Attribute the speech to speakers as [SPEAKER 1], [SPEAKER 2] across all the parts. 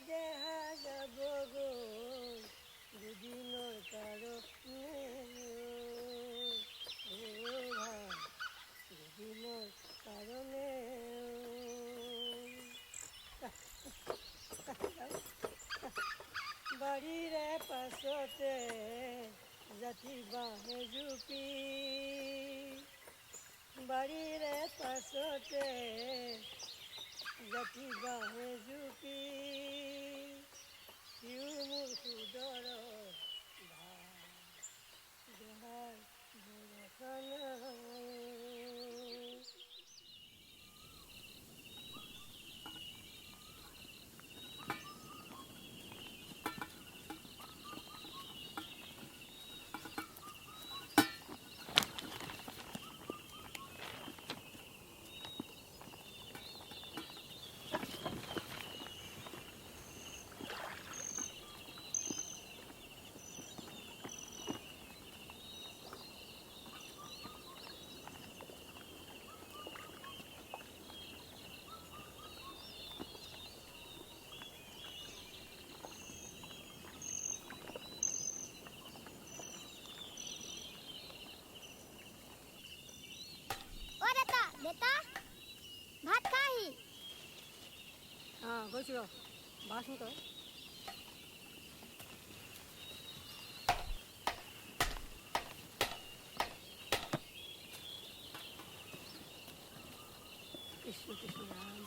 [SPEAKER 1] দেহা যাব গৈ দুদিনৰ কাৰণে দুদিনৰ কাৰণে বাৰীৰে পাছতে জাতি বাঁহে জুপি বাৰীৰে পাছতে জাতি বাঁহে জুপি সিও মোৰ সুদৰ দেহাৰ ভৰসা নাই।
[SPEAKER 2] बेटा भात खाही
[SPEAKER 1] हाँ গৈছো ৰ বাচোন তই কৃষ্ণ কৃষ্ণ ৰাম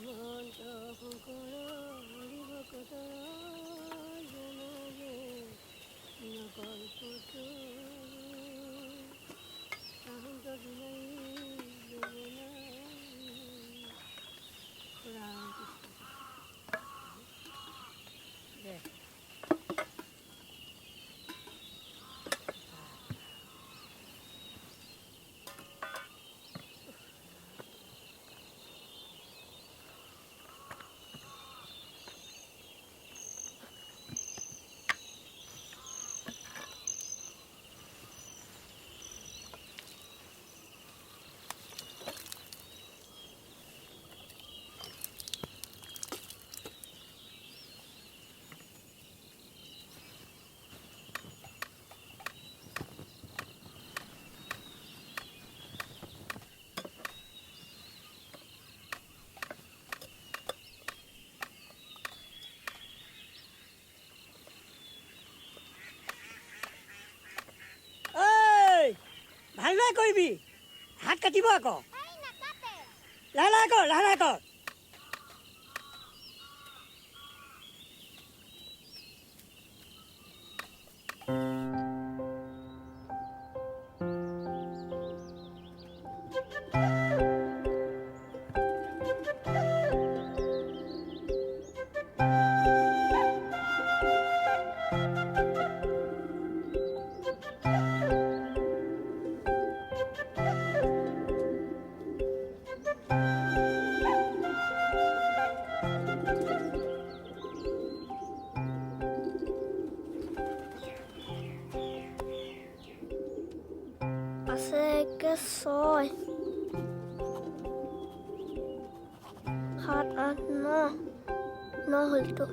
[SPEAKER 1] মহন্ত শংকৰ হৰি ভকত জনগে নকল পুত্ৰ আহন্ত বিনয়ী ৰাম কৃষ্ণ দে ভালদৰে কৰিবি হাত কাটিব আকৌ লাহে লাহে কৰ লাহে লাহে কৰ
[SPEAKER 2] ছয় সাত আঠ ন হ'লতো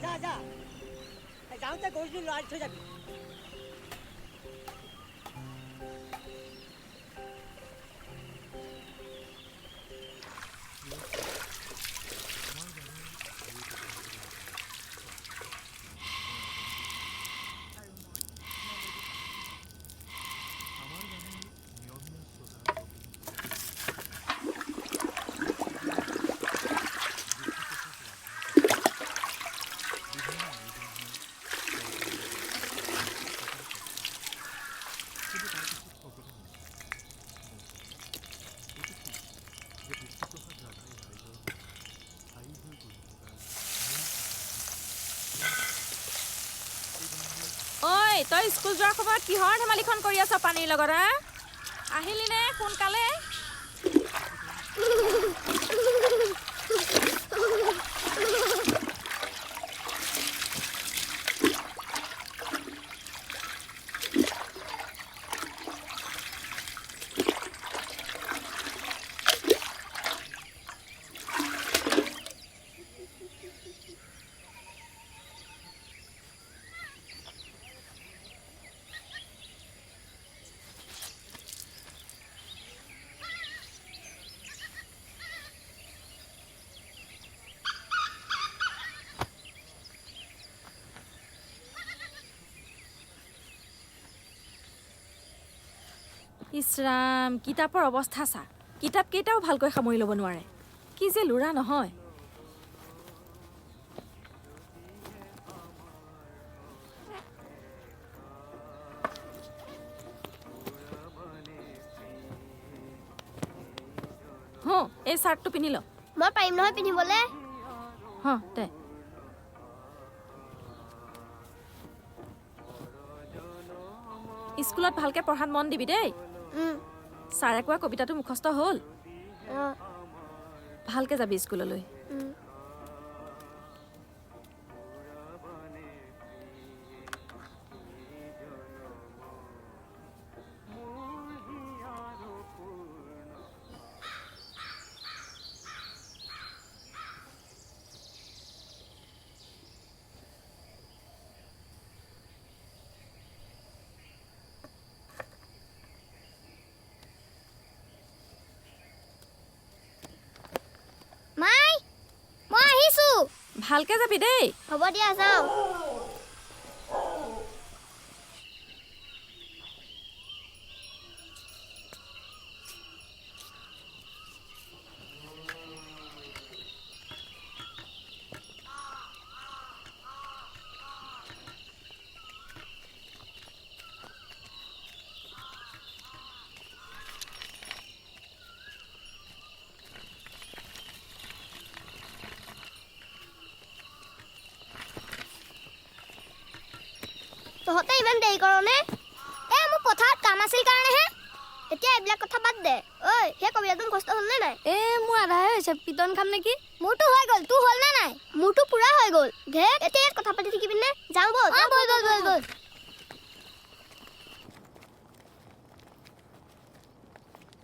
[SPEAKER 1] যা যা যাওঁতে গৰুটো লৰাই থৈ যাবি
[SPEAKER 3] ঐ তই স্কুল যোৱাৰ সময়ত কিহৰ ধেমালিখন কৰি আছ পানীৰ লগত হা আহিলি নে সোনকালে ইছৰাম কিতাপৰ অৱস্থা চা কিতাপ কেইটাও ভালকৈ সামৰি ল'ব নোৱাৰে কি যে লুৰা নহয় এই চাৰ্টটো পিন্ধি ল
[SPEAKER 2] মই পাৰিম নহয় পিন্ধিবলৈ
[SPEAKER 3] দে স্কুলত ভালকৈ পঢ়াত মন দিবি দেই ছাৰে কোৱা কবিতাটো মুখস্থ হ'ল ভালকৈ যাবি স্কুললৈ
[SPEAKER 2] মাই মই আহিছোঁ
[SPEAKER 3] ভালকৈ যাবি দেই
[SPEAKER 2] হ'ব দিয়া যাওঁ তহঁতে ইমান দেৰি কৰনে মোৰ পথাৰত কাম আছিল কাৰণেহে এতিয়া এইবিলাক কথা বাদ দে ঐ সেই কবিতাটো মুখস্থ হ'লনে নাই মোৰ আধাহে হৈছে পিটন খাম নেকি মোৰতো হৈ গ'ল তোৰ হ'ল নে নাই মোৰতো পুৰা হৈ গ'ল ঘেক এতিয়া ইয়াত কথা পাতি থাকিবি নে যাওঁ ব'ল ব'ল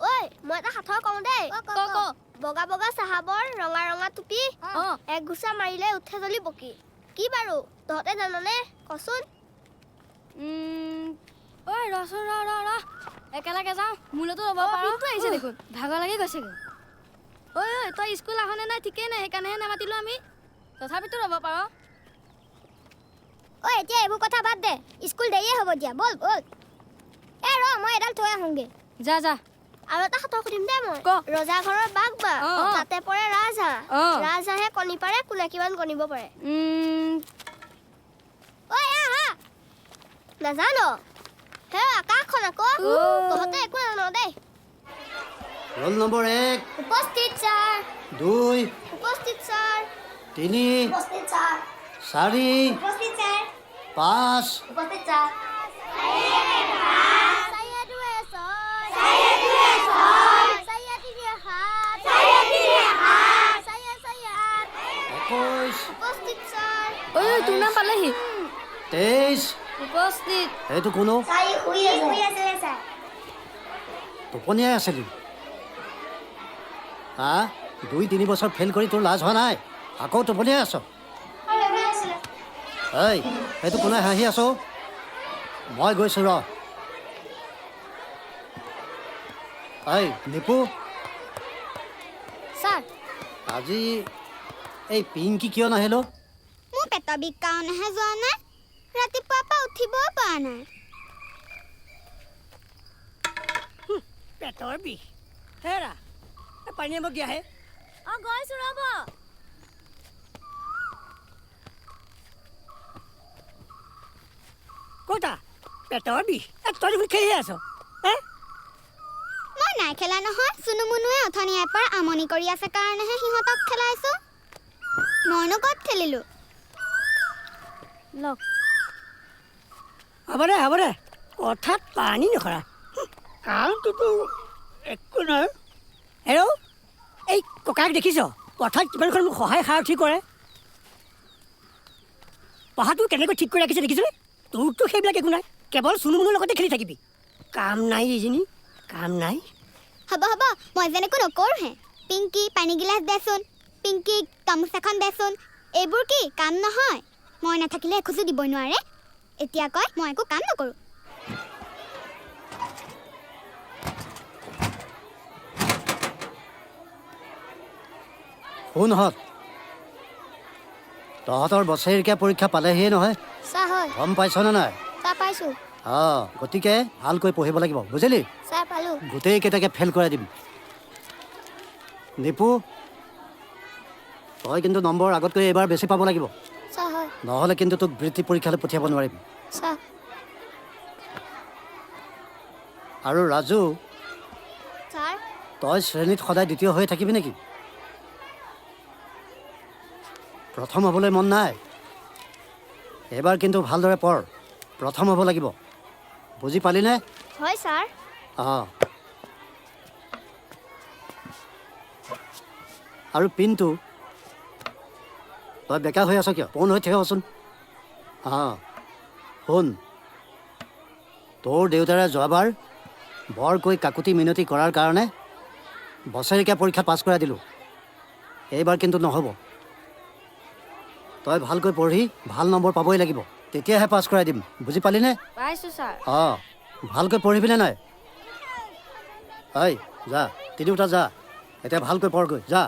[SPEAKER 2] ঐ মই এটা সাঁথৰ কওঁ দেই বগা বগা চাহাবৰ ৰঙা ৰঙা টুপি এক ঘুচা মাৰিলে উঠে জ্বলি পকি কি বাৰু তহঁতে জাননে কচোন
[SPEAKER 4] ঐ ৰচোন ৰ একেলগে যাওঁ মোলৈতো ল'ব পাৰোঁ আহিছে দেখোন ভাগৰ লাগি গৈছেগৈ ঐ তই স্কুল আহনে নাই ঠিকেই নাই সেইকাৰণেহে নামাতিলোঁ আমি তথাপিতো ল'ব পাৰ
[SPEAKER 2] এতিয়া এইবোৰ কথা বাদ দে স্কুল দেৰিয়ে হ'ব দিয়া ব'ল মই এডাল থৈ আহোঁগে
[SPEAKER 4] যা
[SPEAKER 2] আৰু এটা সাঁথৰ সুধিম দে মই
[SPEAKER 4] ক
[SPEAKER 2] ৰজা ঘৰৰ বাঘ বা তাতে পৰে ৰাজহাঁহে কণী পাৰে কোনে কিমান গণিব পাৰে নাজানো হে আকাশখন আকৌ তহঁতে একো নাজানো দেই
[SPEAKER 5] ৰোল নম্বৰ 1
[SPEAKER 2] উপস্থিত ছাৰ
[SPEAKER 5] 2
[SPEAKER 2] উপস্থিত ছাৰ
[SPEAKER 5] 3
[SPEAKER 2] উপস্থিত ছাৰ
[SPEAKER 5] 4
[SPEAKER 2] উপস্থিত ছাৰ
[SPEAKER 5] 5
[SPEAKER 2] উপস্থিত ছাৰ
[SPEAKER 4] তোৰ নাম পালেহি
[SPEAKER 5] 23
[SPEAKER 4] উপস্থিত
[SPEAKER 5] এইটো কোনো টোপনিয়াই আছিলি 2-3 বছৰ ফেইল কৰি তোৰ লাজ হোৱা নাই আকৌ টোপনিয়াই আছ এই সেইটো কোনে হাঁহি আছো মই গৈছোঁ ৰ এই নিপু
[SPEAKER 2] ছাৰ
[SPEAKER 5] আজি এই পিংকি কিয় নাহিলোঁ
[SPEAKER 2] মোৰ পেটৰ বিষ কাৰণেহে যোৱা নাই ৰাতিপুৱাৰ পৰা উঠিবই পৰা নাই
[SPEAKER 1] পেটৰ বিষ হেৰা পানী মোক দিয়াহে
[SPEAKER 4] অঁ গৈছোঁ ৰ'ব
[SPEAKER 1] ক'তা পেটৰ বিষ তই দেখোন খেলিহে আছ হে
[SPEAKER 2] মই নাই খেলা নহয় চুনুমুনুৱে অথনিয়াৰ পৰা আমনি কৰি আছে কাৰণেহে সিহঁতক খেলাইছোঁ মইনো ক'ত খেলিলোঁ
[SPEAKER 4] লওক
[SPEAKER 1] হ'ব দে কথাত পানী নখৰা কামটোতো একো নহয় হেৰৌ এই ককাক দেখিছ পথাৰত কিমানখন মোক সহায় সাৰথি কৰে পঢ়াটো কেনেকৈ ঠিক কৰি ৰাখিছে দেখিছনে তোৰতো সেইবিলাক একো নাই কেৱল চুনুমুনুৰ লগতে খেলি থাকিবি কাম নাই এইজনী কাম নাই
[SPEAKER 2] হ'ব মই যেনেকৈ নকৰোঁহে পিংকি পানী গিলাচ দেচোন পিংকিক গামোচাখন দেচোন এইবোৰ কি কাম নহয় মই নাথাকিলে এখোজো দিবই নোৱাৰে এতিয়া কয় মই একো কাম নকৰোঁ
[SPEAKER 5] শুনহঁত তহঁতৰ বছৰেকীয়া পৰীক্ষা পালেহিয়ে নহয়
[SPEAKER 2] ছাৰ হয়
[SPEAKER 5] গম পাইছনে নাই
[SPEAKER 2] ছাৰ পাইছোঁ
[SPEAKER 5] অঁ গতিকে ভালকৈ পঢ়িব লাগিব বুজিলি
[SPEAKER 2] ছাৰ পালোঁ
[SPEAKER 5] গোটেইকেইটাকে ফেইল কৰাই দিম নিপু তই কিন্তু নম্বৰ আগতকৈ এইবাৰ বেছি পাব লাগিব
[SPEAKER 2] ছাৰ হয়
[SPEAKER 5] নহ'লে কিন্তু তোক বৃত্তি পৰীক্ষালৈ পঠিয়াব নোৱাৰিম
[SPEAKER 2] ছাৰ
[SPEAKER 5] আৰু ৰাজু
[SPEAKER 2] ছাৰ
[SPEAKER 5] তই শ্ৰেণীত সদায় দ্বিতীয় হৈ থাকিবি নেকি প্ৰথম হ'বলৈ মন নাই এইবাৰ কিন্তু ভালদৰে পঢ় প্ৰথম হ'ব লাগিব বুজি পালিনে
[SPEAKER 2] হয় ছাৰ
[SPEAKER 5] অঁ আৰু পিনটো তই বেকাৰ হৈ আছ কিয় পোন হৈ থাকচোন অঁ শুন তোৰ দেউতাৰে যোৱাবাৰ বৰকৈ কাকুতি মিনতি কৰাৰ কাৰণে বছৰেকীয়া পৰীক্ষা পাছ কৰাই দিলোঁ এইবাৰ কিন্তু নহ'ব তই ভালকৈ পঢ়ি ভাল নম্বৰ পাবই লাগিব তেতিয়াহে পাছ কৰাই দিম বুজি পালিনে
[SPEAKER 4] পাইছোঁ ছাৰ
[SPEAKER 5] অঁ ভালকৈ পঢ়িবিনে নাই ঐ যা তিনিওটা যা এতিয়া ভালকৈ পঢ়গৈ যা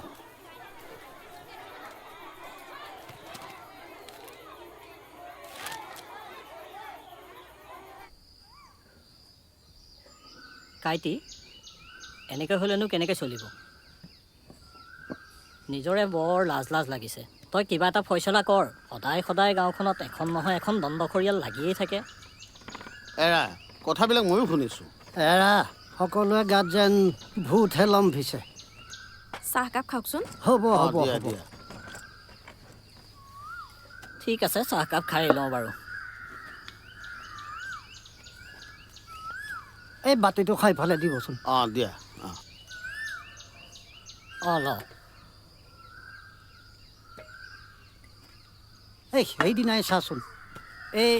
[SPEAKER 1] কাইটি এনেকৈ হ'লেনো কেনেকৈ চলিব নিজৰে বৰ লাজ লাগিছে তই কিবা এটা ফয়চলা কৰ সদায় গাঁওখনত এখন নহয় এখন দণ্ডখৰিয়াল লাগিয়েই থাকে
[SPEAKER 6] এৰা কথাবিলাক ময়ো শুনিছোঁ
[SPEAKER 5] এৰা সকলোৱে গাত যেন ভূতহে লম্ভিছে
[SPEAKER 3] চাহকাপ খাওকচোন
[SPEAKER 5] হ'ব
[SPEAKER 6] অঁ,
[SPEAKER 5] হ'ব
[SPEAKER 6] দিয়া
[SPEAKER 5] হ'ব
[SPEAKER 6] দিয়া
[SPEAKER 1] ঠিক আছে চাহকাপ খাই লওঁ বাৰু
[SPEAKER 5] এই বাতিটো খাই ফালে দিবচোন
[SPEAKER 6] অঁ দিয়া অঁ
[SPEAKER 1] অঁ ল
[SPEAKER 5] এই সেইদিনাই চাচোন এই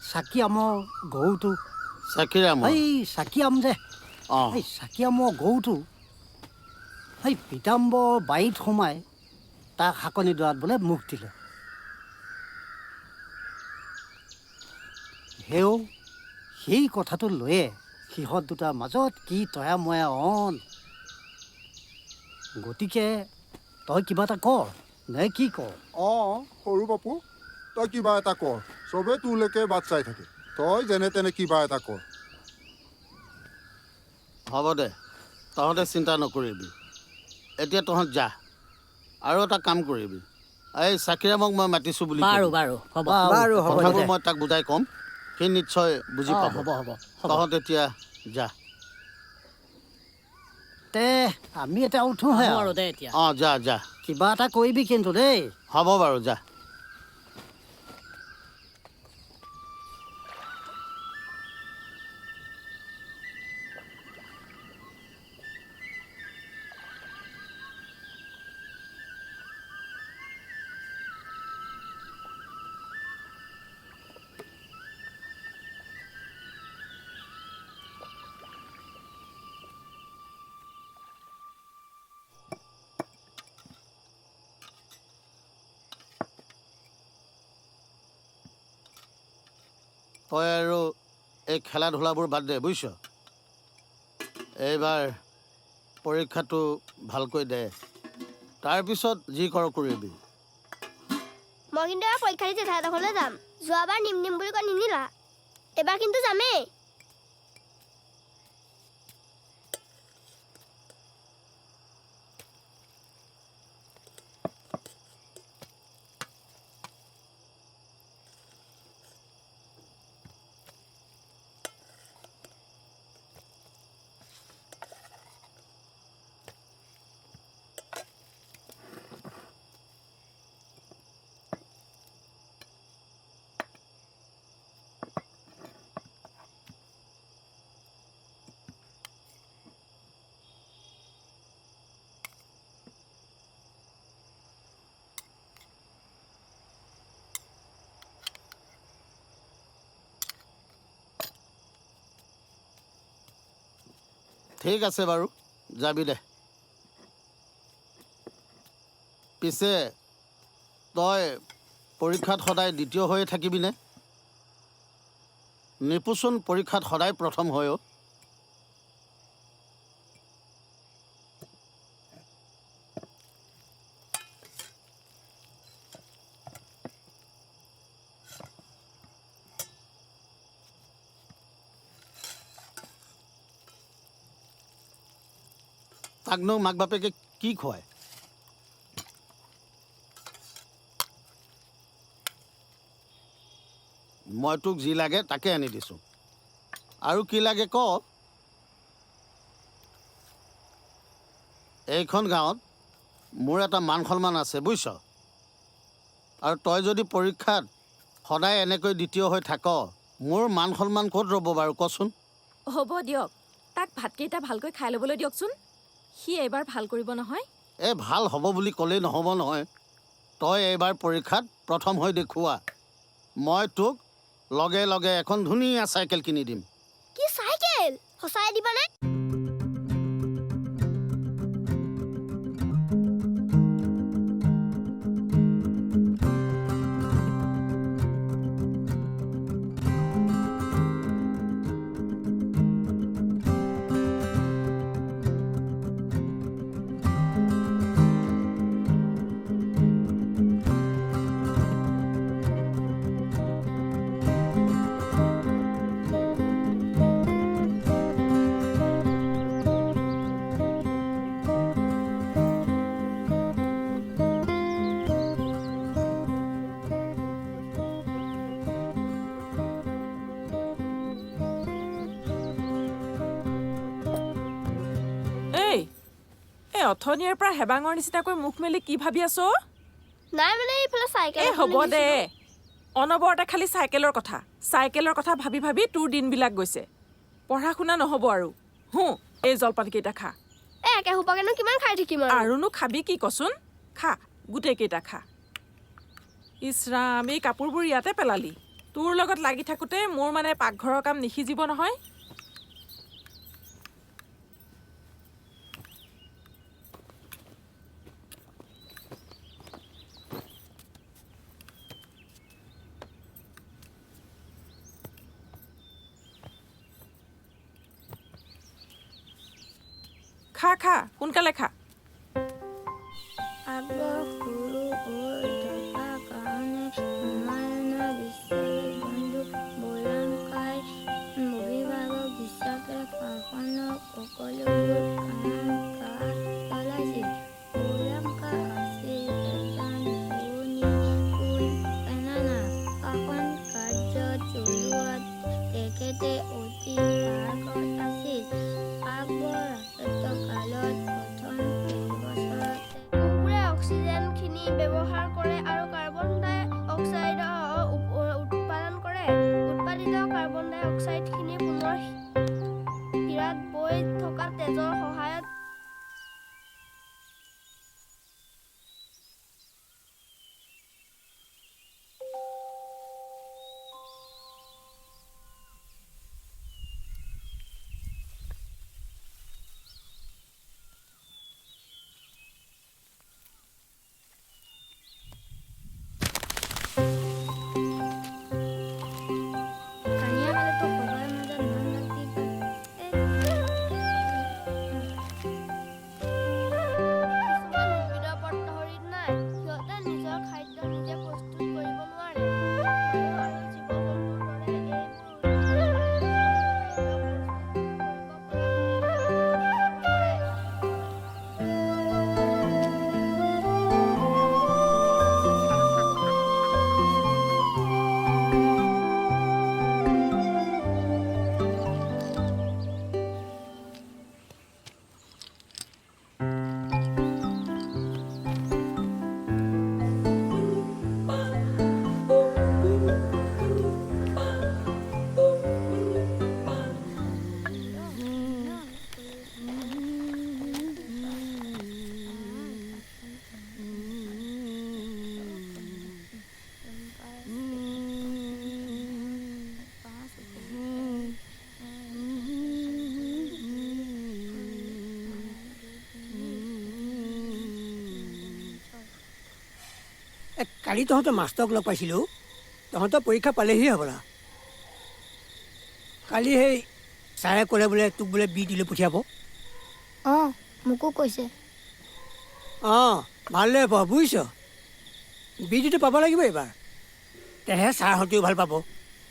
[SPEAKER 5] চাকি আমৰ গৰুটো
[SPEAKER 6] চাকিৰাম
[SPEAKER 5] এই চাকি আম যে
[SPEAKER 6] অঁ
[SPEAKER 5] এই চাকি আমৰ গৰুটো সেই পীতাম্বৰ বাৰীত সোমাই তাক শাকনি দোৱাত বোলে মুখ দিলে সেও সেই কথাটো লৈয়ে সিহঁত দুটাৰ মাজত কি তয়া ময়া অন গতিকে তই কিবা এটা কৰ নে কি কৰ
[SPEAKER 7] অঁ সৰু বাপু তই কিবা এটা কৰ চবে তোৰলৈকে বাট চাই থাকে তই যেনে তেনে কিবা এটা কৰ
[SPEAKER 6] হ'ব দে তহঁতে চিন্তা নকৰিবি এতিয়া তহঁত যা আৰু এটা কাম কৰিবি এই চাকিৰামক মই মাতিছোঁ বুলি
[SPEAKER 1] বাৰু
[SPEAKER 6] কবি।
[SPEAKER 1] বাৰু হ'ব
[SPEAKER 5] বাৰু হ'ব
[SPEAKER 6] কথাবোৰ
[SPEAKER 5] দে
[SPEAKER 6] মই তাক বুজাই ক'ম সি নিশ্চয় বুজি
[SPEAKER 1] অঁ,
[SPEAKER 6] পাব
[SPEAKER 1] হ'ব
[SPEAKER 6] তহঁত এতিয়া যা
[SPEAKER 5] তে আমি এটা উঠোহে
[SPEAKER 1] হ'ব
[SPEAKER 5] আৰু।
[SPEAKER 1] আৰু দে এতিয়া
[SPEAKER 6] অঁ যা যা
[SPEAKER 5] কিবা এটা কৰিবি কিন্তু দেই
[SPEAKER 6] হ'ব বাৰু যা তই আৰু এই খেলা ধূলাবোৰ বাদ দে বুজিছ। এইবাৰ পৰীক্ষাটো ভালকৈ দে, তাৰপিছত যি কৰ কৰিবি।
[SPEAKER 2] মই কিন্তু এবাৰ পৰীক্ষা দি জেঠাইডোখৰলৈ যাম। যোৱাবাৰ নিম বুলি কৈ নিনিলা, এবাৰ কিন্তু যামেই।
[SPEAKER 6] ঠিক আছে বাৰু, যাবি দে। পিছে তই পৰীক্ষাত সদায় দ্বিতীয় হৈয়ে থাকিবিনে? নিপুচোন পৰীক্ষাত সদায় প্ৰথম হয়। তাকনো মাক বাপেকে কি খুৱায়? মই তোক যি লাগে তাকে আনি দিছোঁ, আৰু কি লাগে ক। এইখন গাঁৱত মোৰ এটা মান সন্মান আছে বুজিছ। আৰু তই যদি পৰীক্ষাত সদায় এনেকৈ দ্বিতীয় হৈ থাক, মোৰ মান সন্মান ক'ত ৰ'ব বাৰু কচোন।
[SPEAKER 3] হ'ব দিয়ক, তাক ভাতকেইটা ভালকৈ খাই ল'বলৈ দিয়কচোন। সি এইবাৰ ভাল কৰিব নহয়।
[SPEAKER 6] এই ভাল হ'ব বুলি ক'লেই নহ'ব নহয়। তই এইবাৰ পৰীক্ষাত প্ৰথম হৈ দেখুওৱা। মই তোক লগে লগে এখন ধুনীয়া চাইকেল কিনি দিম।
[SPEAKER 2] কি চাইকেল? সঁচাই দিবানে?
[SPEAKER 3] অথনিয়াৰ পৰা হেবাঙৰ নিচিনাকৈ মুখ মেলি কি ভাবি আছ?
[SPEAKER 2] নাই মানে এইফালে চাইকেল।
[SPEAKER 3] এই হ'ব দে, অনবৰতে খালি চাইকেলৰ কথা ভাবি ভাবি তোৰ দিনবিলাক গৈছে। পঢ়া শুনা নহ'ব আৰু। এই জলপানকেইটা খা।
[SPEAKER 2] একে সোপাকেনো কিমান খাই থাকিম
[SPEAKER 3] আৰুনো খাবি কি কচোন? খা, গোটেইকেইটা খা। ইছৰাম, এই কাপোৰবোৰ ইয়াতে পেলালি। তোৰ লগত লাগি থাকোঁতে মোৰ মানে পাকঘৰৰ কাম নিসিজিব নহয়। খা, সোনকালে খা।
[SPEAKER 1] কালি তহঁতৰ মাষ্টৰক লগ পাইছিলোঁ তহঁতৰ পৰীক্ষা পালেহি হ'বলা কালি সেই ছাৰে ক'লে বোলে তোক বোলে বি দিলৈ পঠিয়াব
[SPEAKER 2] অঁ মোকো কৈছে
[SPEAKER 1] অঁ ভালদৰে পঢ় বুজিছ বি ডিটো পাব লাগিব এইবাৰ তেহে ছাৰহঁতেও ভাল পাব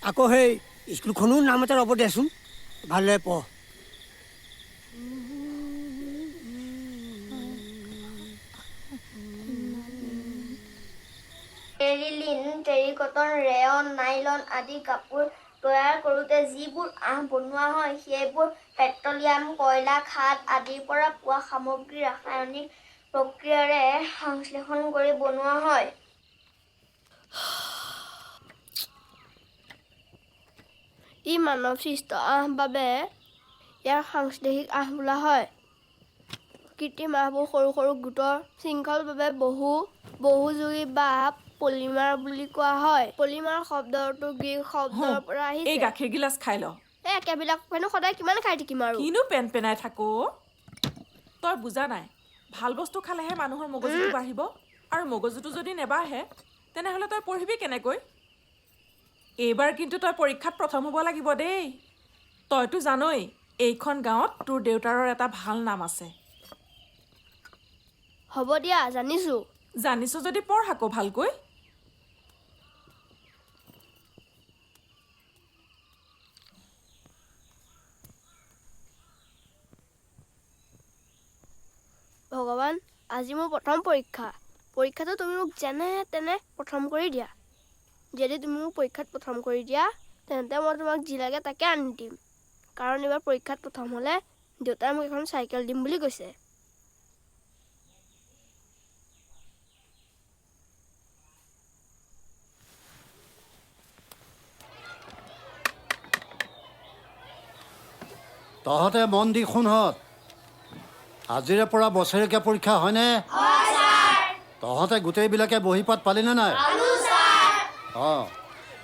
[SPEAKER 1] আকৌ সেই স্কুলখনো নাম এটা ৰ'ব দেচোন ভালদৰে পঢ়
[SPEAKER 2] টেৰিলিন টেৰিকটন ৰেয়ন নাইলন আদি কাপোৰ তৈয়াৰ কৰোঁতে যিবোৰ আঁহ বনোৱা হয় সেইবোৰ পেট্ৰলিয়াম কয়লা খাদ আদিৰ পৰা পোৱা সামগ্ৰী ৰাসায়নিক প্ৰক্ৰিয়াৰে সংশ্লেষণ কৰি বনোৱা হয় ই মানৱ সৃষ্ট আঁহ বাবে ইয়াক সাংশ্লেষিক আঁহ বোলা হয় কৃত্ৰিম আঁহবোৰ সৰু সৰু গোটৰ শৃংখলভাৱে বহুযোগী বা পলিমাৰ বুলি কোৱা হয় পলিমাৰ শব্দটো গ্ৰীক শব্দৰ পৰা
[SPEAKER 3] এই
[SPEAKER 2] আহিছে
[SPEAKER 3] গাখীৰ গিলাচ খাই ল
[SPEAKER 2] একেবিলাক পেনো সদায় কিমান খাই থাকিম আৰু
[SPEAKER 3] কিনো পেন পেনাই থাকো তই বুজা নাই ভাল বস্তু খালেহে মানুহৰ মগজুটো বাঢ়িব আৰু মগজুটো যদি নেবাঢ়ে তেনেহ'লে তই পঢ়িবি কেনেকৈ এইবাৰ কিন্তু তই পৰীক্ষাত প্ৰথম হ'ব লাগিব দেই তইতো জানই এইখন গাঁৱত তোৰ দেউতাৰৰ এটা ভাল নাম আছে
[SPEAKER 2] হ'ব দিয়া জানিছো
[SPEAKER 3] জানিছ যদি পঢ় আকৌ ভালকৈ
[SPEAKER 2] ভগৱান আজি মোৰ প্ৰথম পৰীক্ষাটো তুমি মোক যেনে তেনে প্ৰথম কৰি দিয়া যদি তুমি মোক পৰীক্ষাত প্ৰথম কৰি দিয়া তেন্তে মই তোমাক যি লাগে তাকে আনি দিম কাৰণ এইবাৰ পৰীক্ষাত প্ৰথম হ'লে দেউতাই মোক এখন চাইকেল দিম বুলি কৈছে
[SPEAKER 5] তহঁতে মন দি শুনহঁত আজিৰে পৰা বছৰেকীয়া পৰীক্ষা হয়নে তহঁতে গোটেইবিলাকে বহী পাত পালিনে নাই অঁ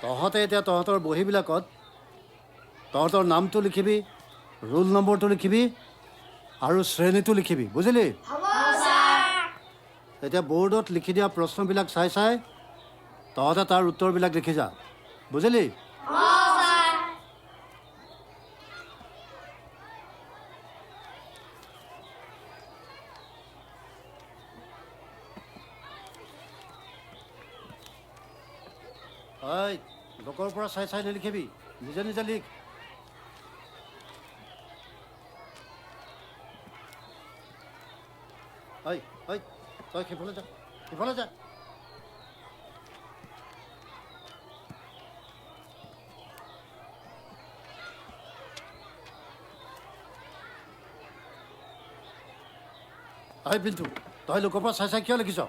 [SPEAKER 5] তহঁতে এতিয়া তহঁতৰ বহীবিলাকত তহঁতৰ নামটো লিখিবি ৰোল নম্বৰটো লিখিবি আৰু শ্ৰেণীটো লিখিবি বুজিলি এতিয়া বৰ্ডত লিখি দিয়া প্ৰশ্নবিলাক চাই চাই তহঁতে তাৰ উত্তৰবিলাক লিখি যা বুজিলি ঐ লোকৰ পৰা চাই চাই নিলিখিবি নিজে নিজে লিখ ঐ ঐ তই সিফালে যা ঐ পিণ্টু তই লোকৰ পৰা চাই চাই কিয় লিখিছ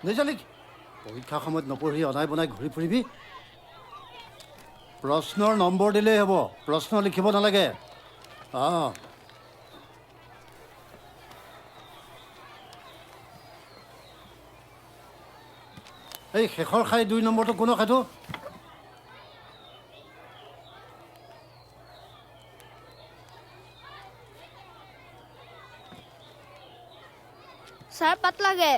[SPEAKER 5] নিজে লিখ পৰীক্ষাৰ সময়ত নপঢ়ি অনাই বনাই ঘূৰি ফুৰিবি প্ৰশ্নৰ নম্বৰ দিলেই হ'ব প্ৰশ্ন লিখিব নালাগে অঁ এই শেষৰ খাই 2 নম্বৰটো কোনো খাইটো
[SPEAKER 2] ছাৰ পাত লাগে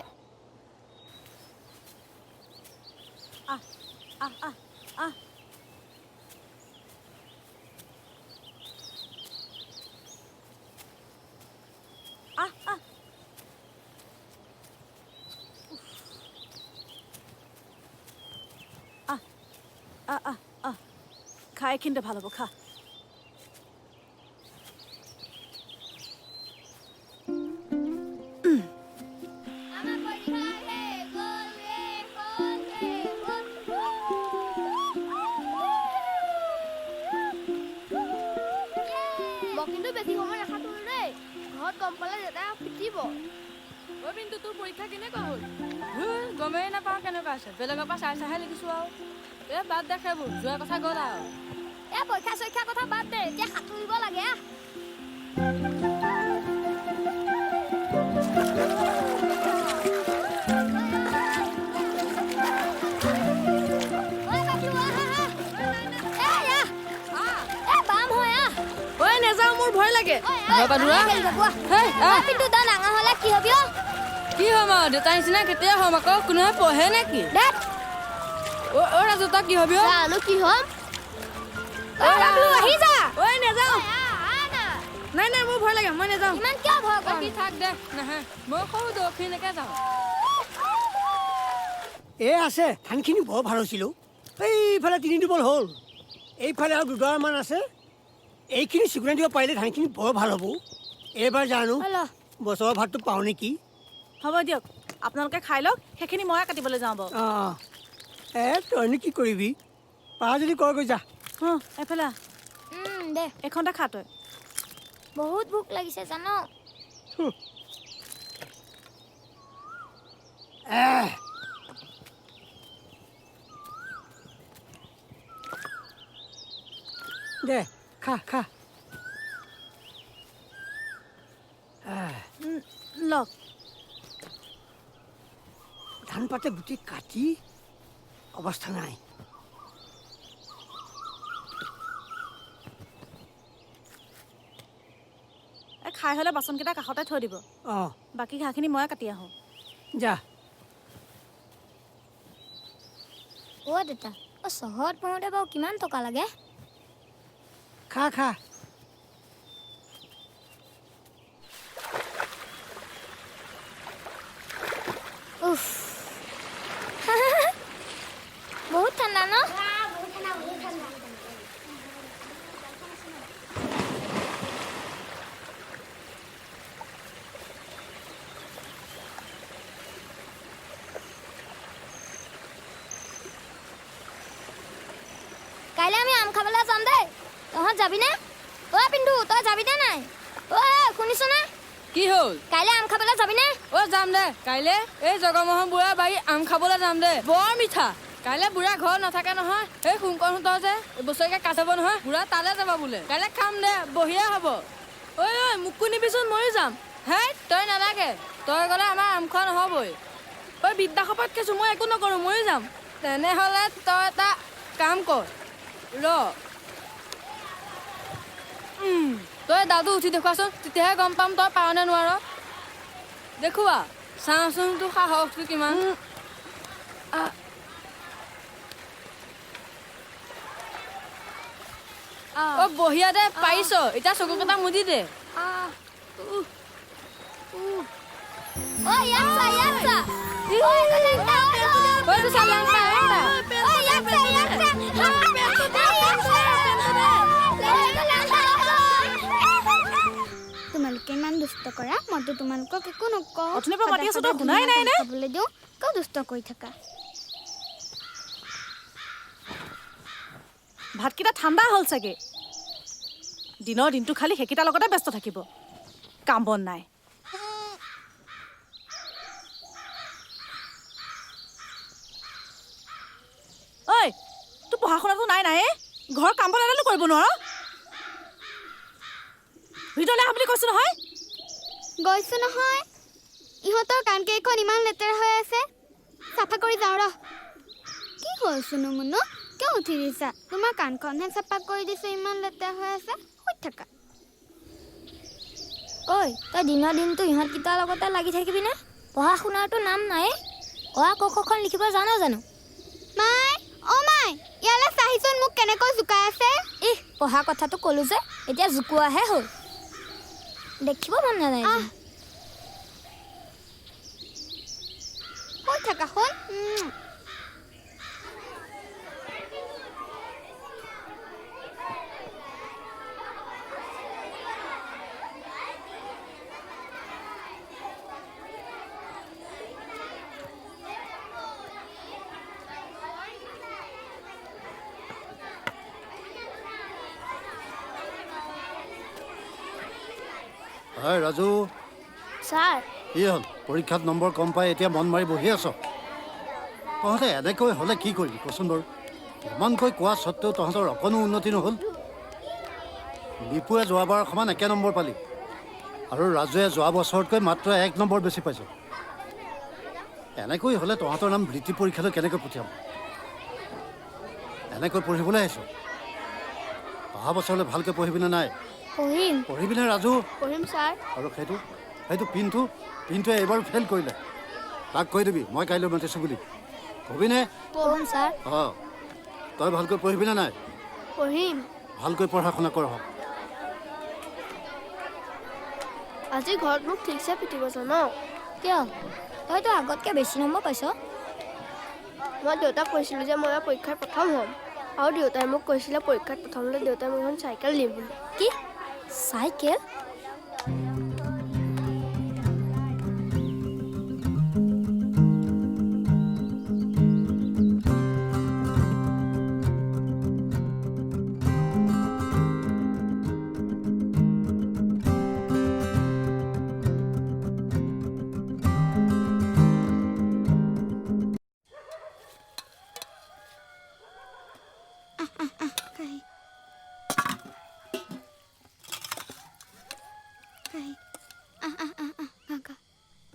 [SPEAKER 4] খাই কিন্তু ভাল হ'ব খা
[SPEAKER 2] কিন্তু বেছি সময় নাথাকো দেই ঘৰত গম পালে দেউতাই পিটিব
[SPEAKER 4] ঐ পিন্তু তোৰ পৰীক্ষা কেনেকুৱা হ'ল গমেই নাপাওঁ কেনেকুৱা আছে বেলেগৰ পৰা চাই চাইহে লিখিছোঁ আৰু এই বাদ দে সেইবোৰ যোৱা কথা গ'ল আৰু
[SPEAKER 2] এই পৰীক্ষা চৰীক্ষাৰ কথা বাদ দে এতিয়া সাঁতুৰিব লাগে
[SPEAKER 4] নেযাওঁ মোৰ ভয় লাগে
[SPEAKER 2] কিন্তু ডাঙৰ হ'লে কি হবি
[SPEAKER 4] কি হ'ম আৰু দেউতাৰ নিচিনা কেতিয়া হ'ম আকৌ কোনোবাই পঢ়ে নেকি অ' ৰাজু তই কি হবি
[SPEAKER 2] জানো কি হ'ম আহি যা
[SPEAKER 4] ঐ নাযাওঁ নাই নাই মোৰ ভয় লাগে মই নাযাওঁ
[SPEAKER 2] ইমান কিয় ভয় কৰ
[SPEAKER 4] বাকী থাক দে নাহে মই সৰু দক্ষিণলৈকে যাওঁ
[SPEAKER 1] এই আছে ধানখিনি বৰ ভাল হৈছিলোঁ এইফালে 3 দুবল হ'ল এইফালে আৰু 2ডৰামান আছে এইখিনি চিকুণাই দিব পাৰিলে ধানখিনি বৰ ভাল হ'ব এইবাৰ জানো বছৰৰ ভাতটো পাওঁ নেকি
[SPEAKER 3] হ'ব দিয়ক আপোনালোকে খাই লওক সেইখিনি ময়ে কাটিবলৈ যাওঁ বাৰু
[SPEAKER 1] অঁ তইনো কি কৰিবি পাৰা যদি কৰগৈ যা
[SPEAKER 3] এইফালে
[SPEAKER 2] দে
[SPEAKER 3] এখনতে খা তই
[SPEAKER 2] বহুত ভোক লাগিছে জানো
[SPEAKER 1] দে খা খা
[SPEAKER 3] লওক
[SPEAKER 1] ধান পাতে গুটি কাটি অৱস্থা নাই
[SPEAKER 3] খাই হ'লে বাচনকেইটা কাষতে থৈ দিব
[SPEAKER 1] অঁ
[SPEAKER 3] বাকী ঘাঁহখিনি ময়ে কাটি আহোঁ
[SPEAKER 1] যা
[SPEAKER 2] অ' দেউতা চহৰত পঢ়োঁতে বাৰু কিমান টকা লাগে
[SPEAKER 1] খা খা
[SPEAKER 2] উফ বহুত ঠাণ্ডা ন কাইলৈ আমি আম খাবলৈ যাম দেই তহঁত যাবিনে অ' পিন্ধু তই যাবিনে নাই অ' শুনিছনে
[SPEAKER 4] কি হ'ল
[SPEAKER 2] কাইলৈ আম খাবলৈ যাবিনে
[SPEAKER 4] অ' যাম দে কাইলৈ এই জগমোহন বুঢ়া বাৰী আম খাবলৈ যাম দে বৰ মিঠা কাইলৈ বুঢ়া ঘৰত নাথাকে নহয় এই শুংকৰহঁতৰ যে বছৰেকে কাঠ হ'ব নহয় বুঢ়া তালৈ যাব বোলে কাইলৈ খাম দে বঢ়িয়া হ'ব ঐ মোকো নিবিচোন ময়ো যাম হে তই নালাগে তই গ'লে আমাৰ আম খোৱা নহ'বই ঐ বিদ্যাসপত কৈছোঁ মই একো নকৰোঁ ময়ো যাম তেনেহ'লে তই এটা কাম কৰ তই দাদু উঠি দেখুৱাচোন তেতিয়াহে গম পাম তই পাৰ নে নোৱাৰ দেখুৱা চাওঁচোন তোৰ সাহসটো কিমান অ' বঢ়িয়া দে পাৰিছ এতিয়া চকুকেইটা মুদি দে
[SPEAKER 2] অ' ইয়াত চা ইয়াত চা অ'
[SPEAKER 4] তইতো চালাং পাই
[SPEAKER 2] অ' ইয়াত চা ইয়াত চা তোমালোকে ইমান দুষ্ট কৰা মইতো তোমালোকক একো নকওঁ
[SPEAKER 3] অথনিৰ পৰা মাতি আছো তই শুনাই নাই নে
[SPEAKER 2] খাবলৈ দিওঁ কিয় দুষ্ট কৰি থাকা
[SPEAKER 3] ভাতকেইটা ঠাণ্ডা হ'ল চাগে দিনৰ দিনটো খালি সেইকেইটাৰ লগতে ব্যস্ত থাকিব কাম বন নাই ঐ তোৰ পঢ়া শুনাটো নাই নাই ঘৰৰ কাম বন এটানো কৰিব নোৱাৰ ভিতৰলৈ আহ বুলি কৈছো নহয়
[SPEAKER 2] গৈছো নহয় ইহঁতৰ কাণকেইখন ইমান লেতেৰা হৈ আছে চাফা কৰি যাওঁ ৰ কি হ'ল চুনু মুনু কিয় উঠি দিছা তোমাৰ কাণখনহে চাফা কৰি দিছো ইমান লেতেৰা হৈ আছে শুই থাকা ঐ তই দিনৰ দিনটো ইহঁতকেইটাৰ লগতে লাগি থাকিবিনে পঢ়া শুনাৰতো নাম নাই অ' ক খন লিখিব জানো জানো মাই অ' মাই ইয়ালৈ চাহিচোন মোক কেনেকৈ জোকাই আছে পঢ়া কথাটো ক'লো যে এতিয়া জোকোৱাহে হ'ল দেখিব মন নাযায় শুই থাকা শুন
[SPEAKER 5] হয় ৰাজু
[SPEAKER 2] ছাৰ
[SPEAKER 5] কি হ'ল পৰীক্ষাত নম্বৰ কম পাই এতিয়া মন মাৰি বহি আছ তহঁতে এনেকৈ হ'লে কি কৰিবি কচোন বাৰু ইমানকৈ কোৱা স্বত্তেও তহঁতৰ অকণো উন্নতি নহ'ল বিপুৱে যোৱাবাৰ সমান 1 নম্বৰ পালি আৰু ৰাজুৱে যোৱা বছৰতকৈ মাত্ৰ 1 নম্বৰ বেছি পাইছে এনেকৈ হ'লে তহঁতৰ নাম বৃত্তি পৰীক্ষালৈ কেনেকৈ পঠিয়াম এনেকৈ পঢ়িবলৈ আহিছ অহা বছৰলৈ ভালকৈ পঢ়িবিনে নাই
[SPEAKER 2] পঢ়িম
[SPEAKER 5] পঢ়িবিনে ৰাজু
[SPEAKER 2] পঢ়িম ছাৰ
[SPEAKER 5] আৰু সেইটো এইটো পিন্টুৱে এইবাৰ ফেইল কৰিলে। তাক কৈ দিবি মই কাইলৈ মাতিছোঁ বুলি। কবিনে?
[SPEAKER 2] পঢ়িম ছাৰ।
[SPEAKER 5] অঁ, তই ভালকৈ পঢ়িবিনে নাই?
[SPEAKER 2] পঢ়িম।
[SPEAKER 5] ভালকৈ পঢ়া শুনা কৰ হওক।
[SPEAKER 2] আজি ঘৰত মোক ঠিকছে পিটিব জান। কিয়? তইতো আগতকৈ বেছি নম্বৰ পাইছ। মই দেউতাক কৈছিলোঁ যে মই পৰীক্ষাত প্ৰথম হ'ম, আৰু দেউতাই মোক কৈছিলে পৰীক্ষাত প্ৰথম হ'লে দেউতাই মোক এখন চাইকেল দিম বুলি। কি? চাইকেল?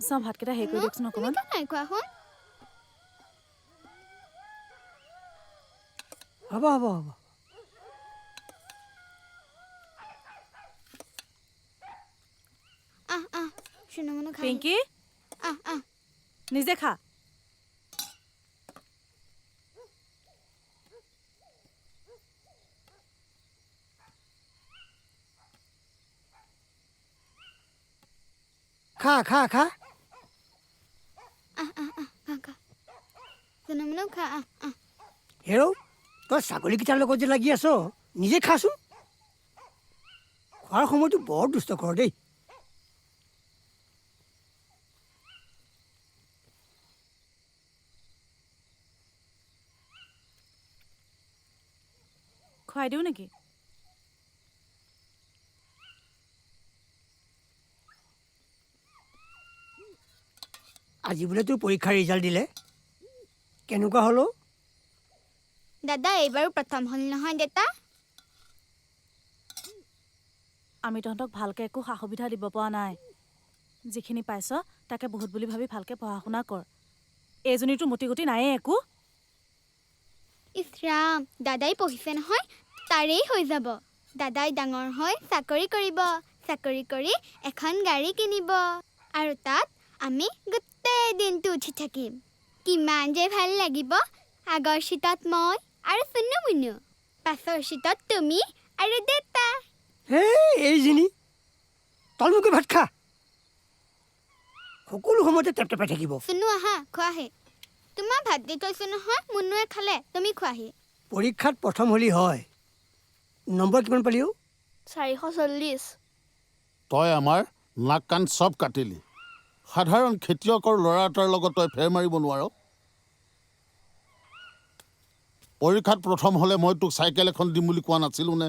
[SPEAKER 8] চাওঁ ভাতকেইটা হেৰি কৰি দিয়কচোন অকণমান।
[SPEAKER 2] নাই খোৱা শুন।
[SPEAKER 1] হ'ব হ'ব হ'ব।
[SPEAKER 8] পিংকি নিজে খা।
[SPEAKER 1] খা খা খা। হেৰৌ, তই ছাগলীকেইটাৰ লগত যে লাগি আছ, নিজে খাচোন। খোৱাৰ সময়টো বৰ দুষ্ট কৰ দেই।
[SPEAKER 8] খুৱাই দিওঁ নেকি?
[SPEAKER 1] আজি বোলে তোৰ পৰীক্ষাৰ ৰিজাল্ট দিলে, কেনেকুৱা হ'লো?
[SPEAKER 2] দাদা এইবাৰো প্ৰথম হ'ল নহয় দেউতা।
[SPEAKER 8] আমি তহঁতক ভালকৈ একো সা সুবিধা দিব পৰা নাই। যিখিনি পাইছ তাকে বহুত বুলি ভাবি ভালকৈ পঢ়া শুনা কৰ। এইজনীতো মতি গতি নায়েই একো।
[SPEAKER 2] ইছ ৰাম, দাদাই পঢ়িছে নহয়, তাৰেই হৈ যাব। দাদাই ডাঙৰ হৈ চাকৰি কৰিব, চাকৰি কৰি এখন গাড়ী কিনিব, আৰু তাত আমি গোটেই দিনটো উঠি থাকিম। কিমান যে ভাল লাগিব। আগৰ চিটত মই আৰু চুনু মুনু, পাছৰ চিটত তুমি আৰু দেউতা।
[SPEAKER 1] হেই এইজনী, তই মোকে ভাত খা। সকলো সময়তে টেপটেপাই থাকিব।
[SPEAKER 2] চুনু আহা, খোৱাহি। তোমাৰ ভাত দি থৈছোঁ নহয়, মুনুৱে খালে, তুমি খোৱাহি।
[SPEAKER 1] পৰীক্ষাত প্ৰথম হ'লি হয়, নম্বৰ কিমান পালি অ'?
[SPEAKER 2] 440।
[SPEAKER 6] তই আমাৰ নাক কাণ চব কাটিলি। সাধাৰণ খেতিয়কৰ ল'ৰা এটাৰ লগত তই ফেৰ মাৰিব নোৱাৰ। পৰীক্ষাত প্ৰথম হ'লে মই তোক চাইকেল এখন দিম বুলি কোৱা নাছিলোঁ নে?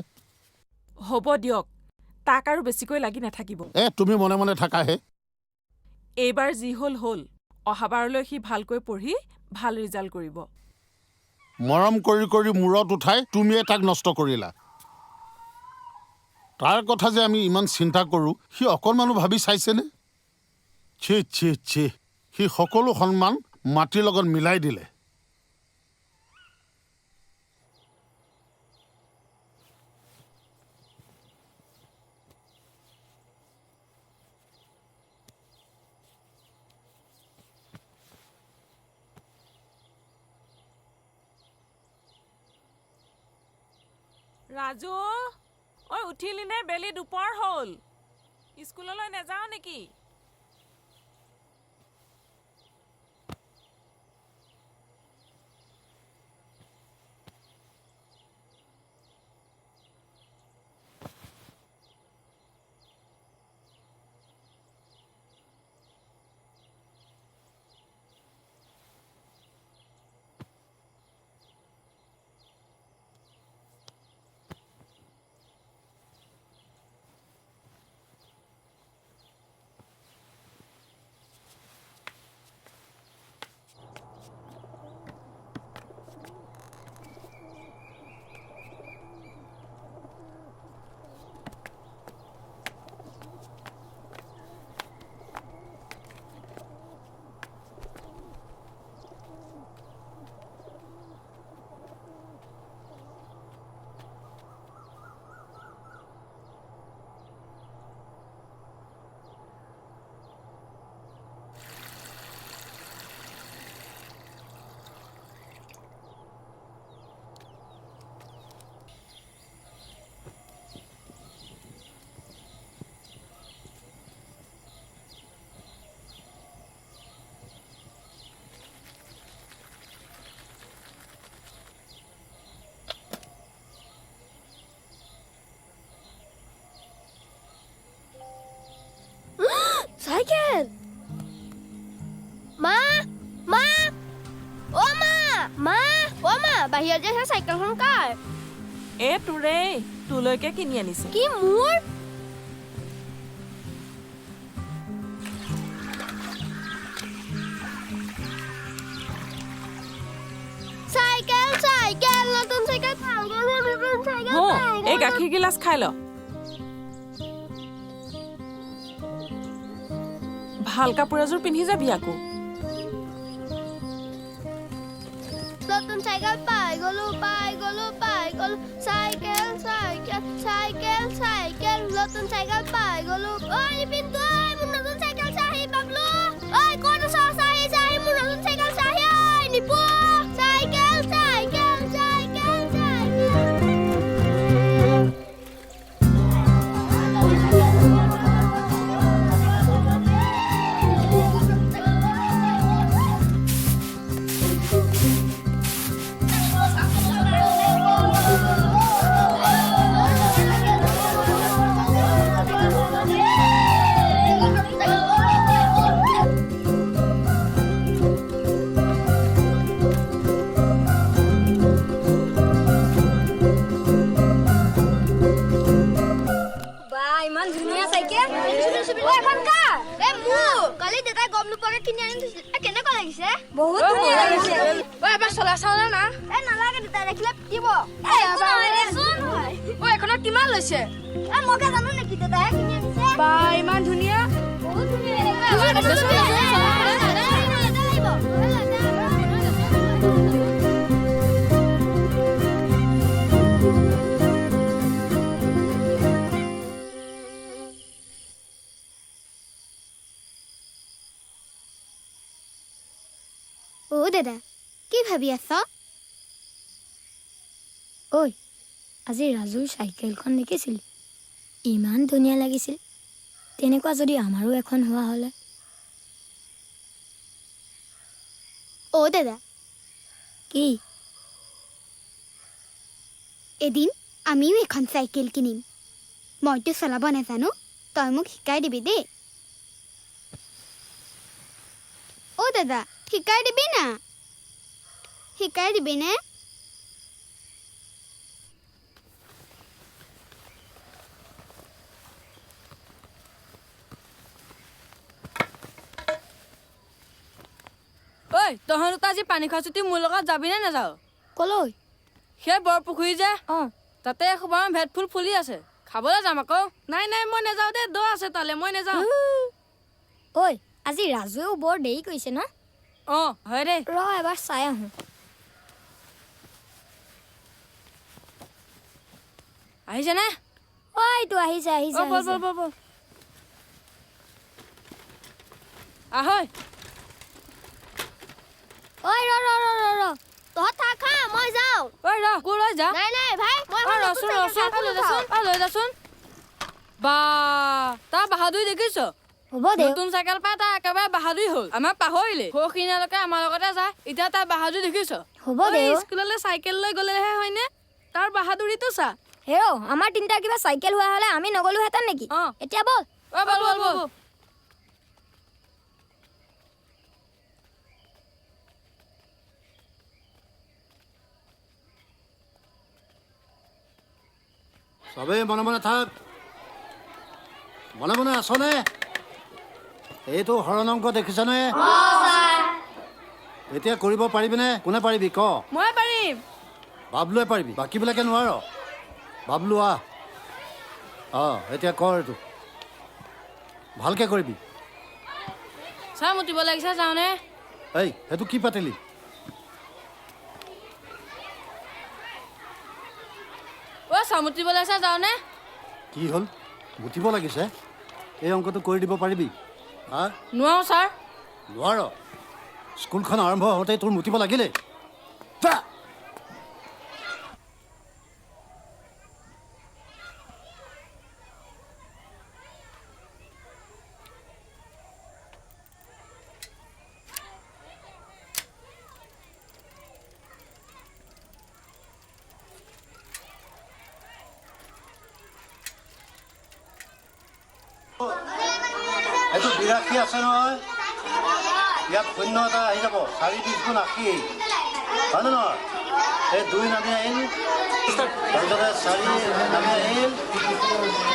[SPEAKER 3] হ'ব দিয়ক, তাক আৰু বেছিকৈ লাগি নাথাকিব।
[SPEAKER 6] তুমি মনে মনে থাকাহে।
[SPEAKER 3] এইবাৰ যি হ'ল হ'ল, অহাবাৰলৈ সি ভালকৈ পঢ়ি ভাল ৰিজাল্ট কৰিব।
[SPEAKER 6] মৰম কৰি কৰি মূৰত উঠাই তুমিয়ে তাক নষ্ট কৰিলা। তাৰ কথা যে আমি ইমান চিন্তা কৰোঁ, সি অকণমানো ভাবি চাইছেনে? ছি ছি ছি, সি সকলো সন্মান মাটিৰ লগত মিলাই দিলে।
[SPEAKER 3] ৰাজু, ঐ উঠিলি নে? বেলি দুপৰ হ'ল। স্কুললৈ নাযাওঁ নেকি?
[SPEAKER 2] চাইকেল মা মা অ মা মা অ মা বাহিৰত যে সেই চাইকেলখন কাৰ
[SPEAKER 3] তোৰে তোলৈকে কিনি আনিছে
[SPEAKER 2] কি মোৰ চাইকেল চাইকেল নতুন চাইকেল নতুন চাইকেল
[SPEAKER 3] এই গাখীৰ গিলাচ খাই ল ভাল কাপোৰ এযোৰ পিন্ধি যাবি আকৌ
[SPEAKER 2] নতুন চাইকেল পাই গলো চাইকেল চাইকেল চাইকেল চাইকেল নতুন চাইকেল পাই গলো ঐ নিপিন্তু মোৰ নতুন চাইকেল চাহি বাবলু ঐ কোন চাহি চাহি মোৰ নতুন চাইকেল চাহি ঐ নিপু চাইকেল চাইকেল চাইকেল চাইকেল কালি দেউতাই গম নোপোৱাকে কিনি আনি থৈছিল কেনেকুৱা লাগিছে বহুত ধুনীয়া লাগিছে এবাৰ চলা চাও না নালাগে দেউতাই দেখিলে পিটিব এখনত কিমান লৈছে মকে জানো নেকি দেউতাই কিনি আনিছে বা ইমান ধুনীয়া বহুত ধুনীয়া ও দাদা কি ভাবি আছ ঐ আজি ৰাজুৰ চাইকেলখন দেখিছিলি ইমান ধুনীয়া লাগিছিল তেনেকুৱা যদি আমাৰো এখন হোৱা হলে ও দাদা কি এদিন আমিও এখন চাইকেল কিনিম মইতো চলাব নাজানো তই মোক শিকাই দিবি দেই ও দাদা শিকাই দিবি না শিকাই দিবি নে
[SPEAKER 4] ঐ তহঁত আজি পানী খোৱা ছুটি মোৰ লগত যাবি নে নাযাও
[SPEAKER 2] কলৈ
[SPEAKER 4] সেই বৰ পুখুৰী যে তাতে এসোপামান ভেট ফুল ফুলি আছে খাবলৈ যাম আকৌ নাই নাই মই নাযাওঁ দে দ আছে তালে মই নাযাওঁ
[SPEAKER 2] ঐ আজি ৰাজুৱেও বৰ দেৰি কৰিছে ন
[SPEAKER 4] হয় দে
[SPEAKER 2] ৰ এবাৰ চাই আহোঁ
[SPEAKER 4] আহিছে নে
[SPEAKER 2] ঐ তো আহিছে আহিছে
[SPEAKER 4] আহৈ
[SPEAKER 2] ঐ ৰ ৰ ৰ ৰ ৰ তহঁত থাক খা মই যাওঁ
[SPEAKER 4] ঐ ৰ ক'লৈ যা
[SPEAKER 2] নাই নাই ভাই মই
[SPEAKER 4] ৰচোন লৈ যাচোন বা তাৰ বাহাদুৰি দেখিছ
[SPEAKER 2] হ'ব দে
[SPEAKER 4] নতুন চাইকেল পাই তাৰ একেবাৰে বাহাদুৰি হ'ল আমাক পাহৰিলে সৌখিনালৈকে আমাৰ লগতে যায় এতিয়া তাৰ বাহাদুৰি দেখিছ
[SPEAKER 2] হ'ব দে
[SPEAKER 4] স্কুললৈ চাইকেল লৈ গ'লেহে হয়নে তাৰ বাহাদুৰিটো চা
[SPEAKER 2] হেৰ আমাৰ তিনিটাৰ কিবা চাইকেল হোৱা হ'লে আমি নগলোহেঁতেন নেকি এতিয়া বল
[SPEAKER 4] বল
[SPEAKER 5] চবেই মনে মনে থাক মনে মনে আছনে এইটো হৰণ অংক দেখিছনে এতিয়া কৰিব পাৰিবিনে কোনে পাৰিবি ক
[SPEAKER 4] মই পাৰিম
[SPEAKER 5] বাবলুৱে পাৰিবি বাকীবিলাকে নোৱাৰ বাবলু এতিয়া কৰ এইটো ভালকে কৰিবি
[SPEAKER 4] চাহ মুতিব লাগিছে যাওঁনে
[SPEAKER 5] এই সেইটো কি পাতিলি
[SPEAKER 4] চাহ মুতিব লাগিছে যাওঁনে
[SPEAKER 5] কি হ'ল মুতিব লাগিছে এই অংকটো কৰি দিব পাৰিবি
[SPEAKER 4] নোৱাৰো ছাৰ
[SPEAKER 5] নোৱাৰ স্কুলখন আৰম্ভ হওঁতে তোৰ মুতিব লাগিলে যা এইটো 82 আছে নহয় ইয়াত শূন্য এটা আহি যাব 4 গুণ 80 হয় নে নহয় এই 2 নামি আহিল তাৰপিছতে 4 নামি আহিল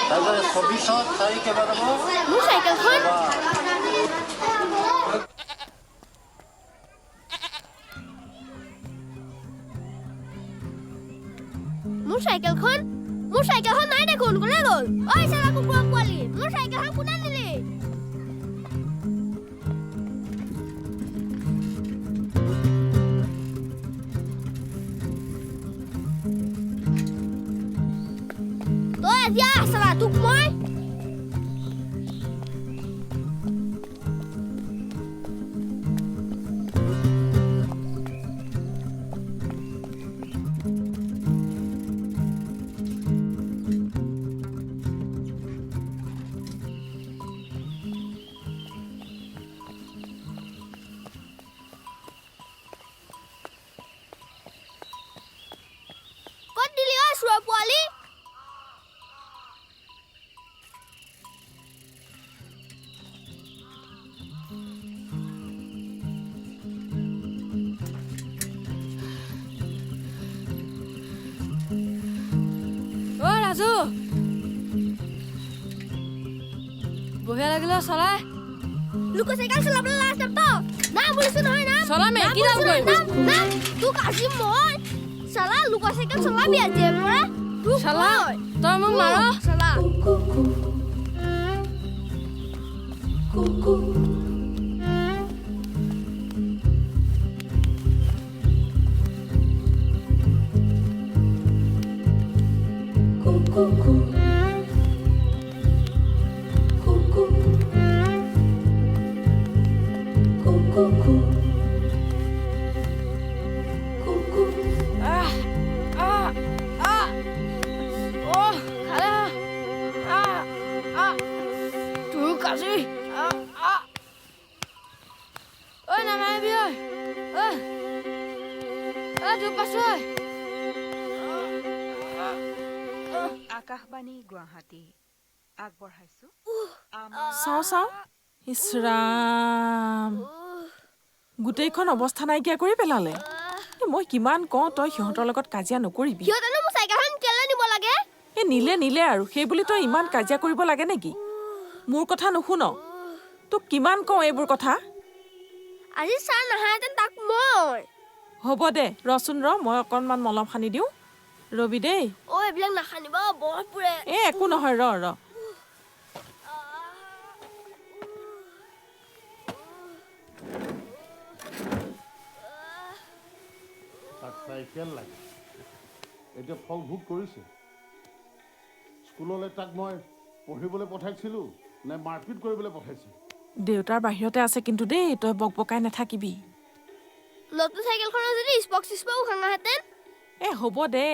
[SPEAKER 5] তাৰপিছতে 24ত 4 কেইবা যাব
[SPEAKER 2] মোৰ চাইকেলখন মোৰ চাইকেলখন নাই দেখোন কোনে গ'ল ঐ চালা কুকুৰা পোৱালি মোৰ চাইকেলখন কোনে নিলে তই আজি আহ চালা তোক মই ক'ত দিলি ঐ চোৱা পোৱালি
[SPEAKER 4] ঐ ৰাজু বঢ়িয়া লাগিলে চলাই
[SPEAKER 2] লুকা চাইকেল চলাবলৈ লাজ নাপাওঁ না বুলিছো নহয় না
[SPEAKER 4] চলামে কি দাম কৰিবি
[SPEAKER 2] না তোক আজি মই চালা লুকা চাইকেল চলাবি আজি পৰা তোক
[SPEAKER 4] চালা তই মোক মাৰ
[SPEAKER 2] চালা
[SPEAKER 4] তোৰ কাজি ঐ নামাৰিবি ঐ তোৰ পাছো
[SPEAKER 9] আকাশবাণী গুৱাহাটী আগবঢ়াইছো
[SPEAKER 3] চাওঁ ইছৰাম গোটেইখন অৱস্থা নাইকিয়া কৰি পেলালে মই কিমান কওঁ তই সিহঁতৰ লগত কাজিয়া নকৰিবি
[SPEAKER 2] সিহঁতেনো মোৰ চাইকেলখন কেলে নিব লাগে
[SPEAKER 3] নিলে আৰু সেই বুলি তই ইমান কাজিয়া কৰিব লাগে নেকি মোৰ কথা নুশুন তোক কিমান কওঁ এইবোৰ কথা
[SPEAKER 2] আজি ছাৰ নাহাহেঁতেন তাক মই
[SPEAKER 3] হ'ব দে ৰচোন মই অকণমান মলম সানি দিওঁ ৰবি দেই
[SPEAKER 2] এইবিলাক নাখানিব বৰ পুৰে
[SPEAKER 3] একো নহয় ৰ
[SPEAKER 6] তাক চাইকেল লাগে এতিয়া ফল ভোগ কৰিছে স্কুললৈ তাক মই পঢ়িবলৈ পঠাইছিলোঁ নে মাৰপিট কৰিবলৈ পঠাইছিলোঁ
[SPEAKER 3] দেউতাৰ বাহিৰতে আছে কিন্তু দেই তই বকবকাই নাথাকিবি
[SPEAKER 2] নতুন চাইকেলখনৰ যদি স্পক ভাঙাহেঁতেন
[SPEAKER 3] হ'ব দে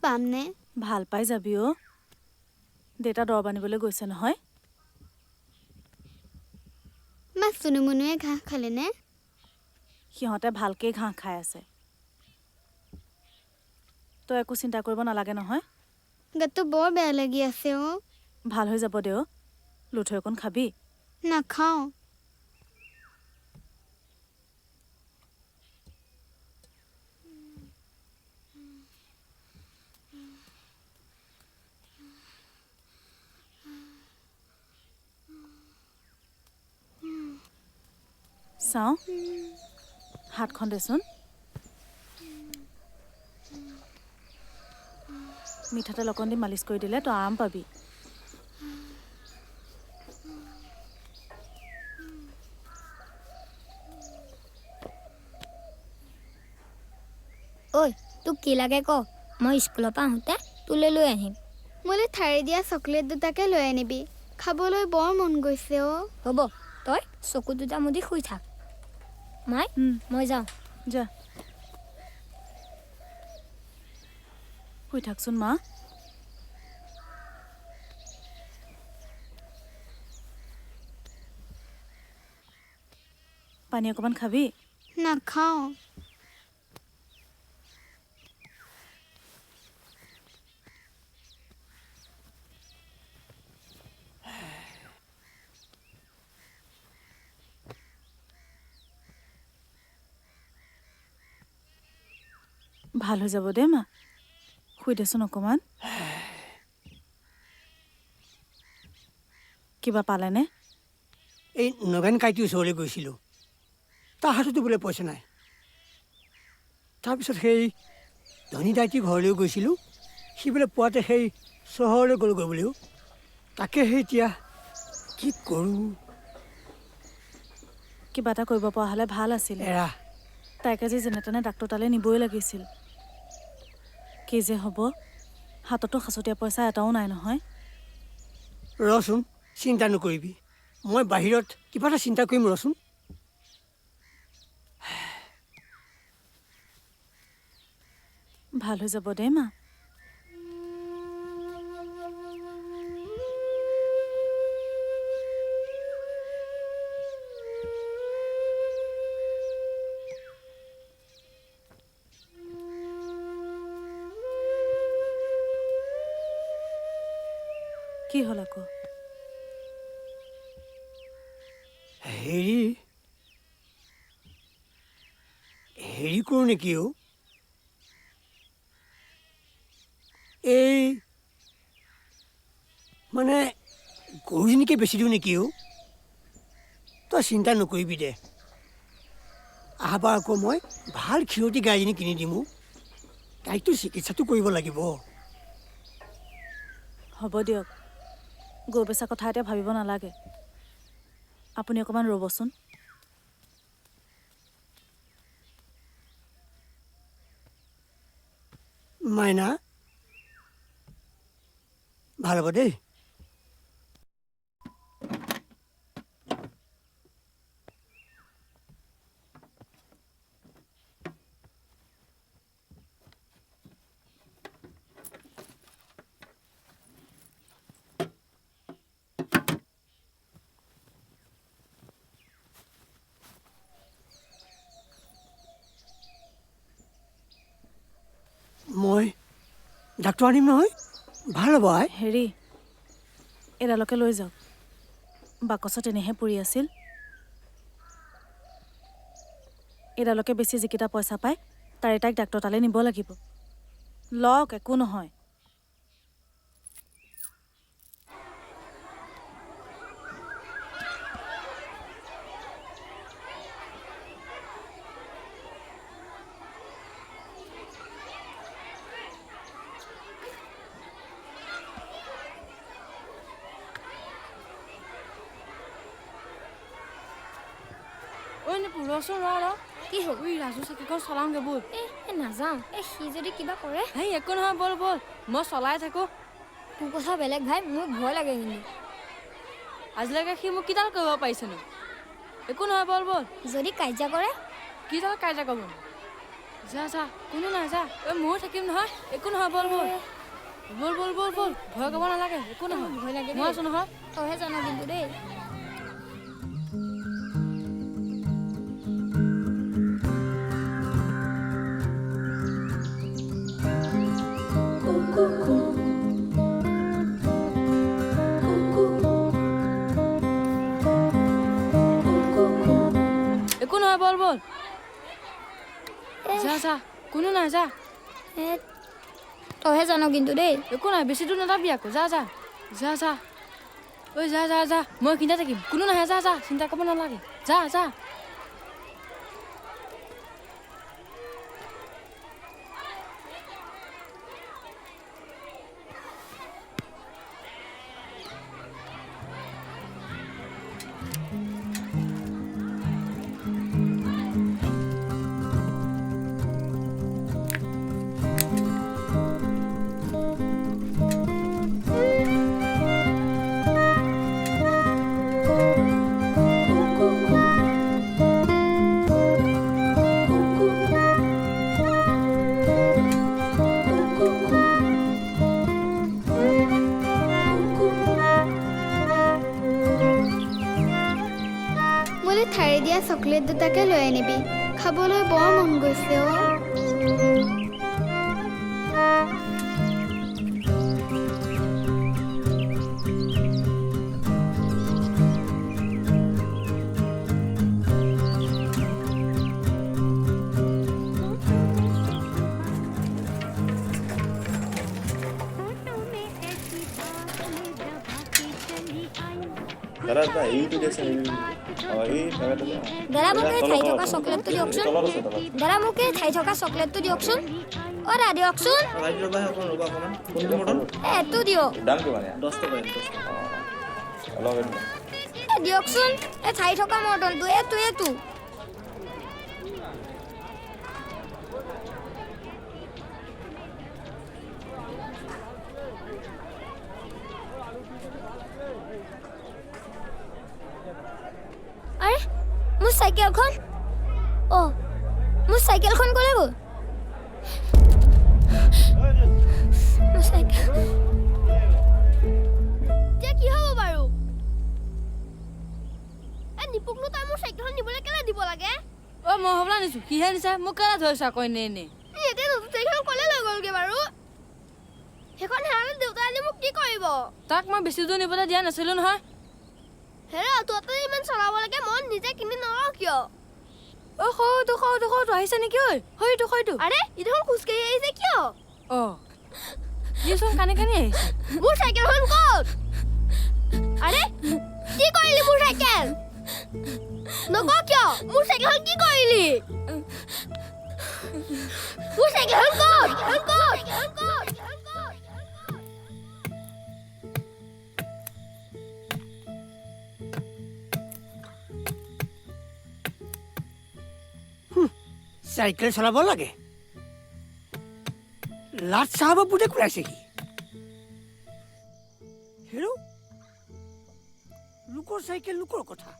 [SPEAKER 2] পামনে?
[SPEAKER 8] ভাল পাই যাবি অ' দেউতা দৰৱ আনিবলৈ গৈছে নহয়।
[SPEAKER 2] মা চুনুমুনুৱে ঘাঁহ খালেনে?
[SPEAKER 8] সিহঁতে ভালকেই ঘাঁহ খাই আছে। তই একো চিন্তা কৰিব নালাগে নহয়।
[SPEAKER 2] গাটো বৰ বেয়া লাগি আছে অ'।
[SPEAKER 8] ভাল হৈ যাব দে অ'। লুথৈ অকণ খাবি।
[SPEAKER 2] নাখাওঁ।
[SPEAKER 8] চাওঁ হাতখন দেচোন। মিঠাতেল অকণ দি মালিচ কৰি দিলে তই আৰাম পাবি।
[SPEAKER 2] ঐ তোক কি লাগে ক, মই স্কুলৰ পৰা আহোঁতে তোলৈ লৈ আহিম। মোলৈ ঠাৰি দিয়া চকলেট দুটাকে লৈ আনিবি, খাবলৈ বৰ মন গৈছে অ'। হ'ব তই চকু দুটা মুদি শুই থাক। মাই মই যাওঁ।
[SPEAKER 8] যা শুই থাকচোন মা। পানী অকণমান খাবি।
[SPEAKER 2] নাখাওঁ।
[SPEAKER 8] ভাল হৈ যাব দে মা। শুই দেচোন অকণমান। কিবা পালেনে?
[SPEAKER 1] এই নগেন কাইটিৰ ওচৰলৈ গৈছিলোঁ, তাৰ হাততো বোলে পইচা নাই। তাৰপিছত সেই ধনী দাইটিৰ ঘৰলৈও গৈছিলোঁ, সি বোলে পুৱাতে সেই চহৰলৈ গ'লগৈ বুলিও। তাকে সেই এতিয়া কি কৰোঁ।
[SPEAKER 8] কিবা এটা কৰিব পৰা হ'লে ভাল আছিল।
[SPEAKER 1] এৰা
[SPEAKER 8] তাইক আজি যেনে তেনে ডাক্তৰ তালৈ নিবই লাগিছিল। কি যে হ'ব, হাততো সাঁচতীয়া পইচা এটাও নাই নহয়।
[SPEAKER 1] ৰচোন, চিন্তা নকৰিবি, মই বাহিৰত কিবা এটা চিন্তা কৰিম ৰচোন।
[SPEAKER 8] ভাল হৈ যাব দে মা। কি হ'ল আকৌ?
[SPEAKER 1] হেৰি কৰোঁ নেকি অ'? এই মানে গৰুজনীকে বেছি দিওঁ নেকি অ'? তই চিন্তা নকৰিবি দে, আহবাৰ আকৌ মই ভাল ক্ষীৰতী গাই এজনী কিনি দিম। তাইকতো চিকিৎসাটো কৰিব লাগিব।
[SPEAKER 8] হ'ব দিয়ক, গৰু বেচা কথা এতিয়া ভাবিব নালাগে। আপুনি অকণমান ৰ'বচোন।
[SPEAKER 1] মাইনা, ভাল হ'ব দেই। মই ডাক্তৰ আনিম নহয়, ভাল হ'ব আই।
[SPEAKER 8] হেৰি, এডালকে লৈ যাওক, বাকচত এনেহে পৰি আছিল। এডালকে বেছি যিকেইটা পইচা পায় তাৰে তাইক ডাক্তৰ তালৈ নিব লাগিব। লওক, একো নহয়।
[SPEAKER 4] ঐ নিপু ৰচোন, ৰ
[SPEAKER 2] কি হ'ল?
[SPEAKER 4] ঐ ৰাজু চাইকেলখন চলাওঁগে ব'ল।
[SPEAKER 2] নাযাওঁ, সি যদি কিবা কৰে।
[SPEAKER 4] হেই একো নহয়, ব'ল ব'ল, মই চলাই থাকোঁ।
[SPEAKER 2] তোৰ কথা বেলেগ ভাই, মোৰ ভয় লাগে কিন্তু।
[SPEAKER 4] আজিলৈকে সি মোক কিডাল কৰিব পাৰিছেনো? একো নহয়, ব'ল ব'ল।
[SPEAKER 2] যদি কাজিয়া কৰে?
[SPEAKER 4] কিডাল কাজিয়া কৰিব? যা যা কোনো নাই যা ময়ো থাকিম নহয় একো নহয় বল বল বল বল বল বল ভয় কৰিব নালাগে একো নহয়
[SPEAKER 2] ভয় লাগে
[SPEAKER 4] মই আছো নহয়
[SPEAKER 2] তইহে জানো কিন্তু দেই
[SPEAKER 4] একো নহয় বল বল যা যা কোনো নাই যা
[SPEAKER 2] তইহে জানো কিন্তু দেই
[SPEAKER 4] একো নাই বেছি দূৰ নাযাবি আকৌ যা যা যা যা ঐ যা যা যা মই কিনা থাকিম কোনো নাহে যা যা চিন্তা কৰিব নালাগে যা যা
[SPEAKER 2] মোলৈ ঠাৰি দিয়া চকলেট দুটাকে লৈ আনিবি খাবলৈ বৰ মন গৈছে
[SPEAKER 10] দাদা এইটো দেছে এই
[SPEAKER 2] দাদা মোক এই ঠাই থকা চকলেটটো দিয়কচোন দাদা মোক এই ঠাই থকা চকলেটটো দিয়কচোন দাদা দিয়কচোন এইটো দিয়ক
[SPEAKER 10] দাম কিমান 10 টকা
[SPEAKER 2] দিয়কচোন এই ঠাই থকা মৰ্টনটো এইটো আৰে মোৰ চাইকেলখন মোৰ চাইকেলখন ক'লে গ'ল মোৰ চাইকেল এতিয়া কি হ'ব বাৰু নিপুকনো তই মোৰ চাইকেলখন নিবলৈ কেলে দিব লাগে
[SPEAKER 4] মই হ'বলা নিছো কিহে নিছা মোক কেলে ধৰিছা আকৌ এনে
[SPEAKER 2] এতিয়া নতুন চাইকেলখন ক'লে লৈ গ'লগে বাৰু সেইখন হেৰালে দেউতাই আনি মোক কি কৰিব
[SPEAKER 4] তাক মই বেছি দূৰ নিবলৈ দিয়া নাছিলো নহয়
[SPEAKER 2] হেৰা তহঁতে ইমান চলাব লাগে মই নিজে কিনি নলওঁ কিয়
[SPEAKER 4] সৌটো আহিছে নেকি ঐ সৌটো
[SPEAKER 2] আৰে ইখন খোজকাঢ়ি আহিছে কিয়
[SPEAKER 4] ইচোন কানি আহিছে
[SPEAKER 2] মোৰ চাইকেলখন ক'ত আৰে কি কৰিলি মোৰ চাইকেল নকওঁ কিয় মোৰ চাইকেলখন কি কৰিলি মোৰ চাইকেলখন ক'ত
[SPEAKER 1] চাইকেল চলাব লাগে লাট চাহাব বুটে কুৰাইছে কি হেৰৌ লোকৰ চাইকেল লোকৰ কথা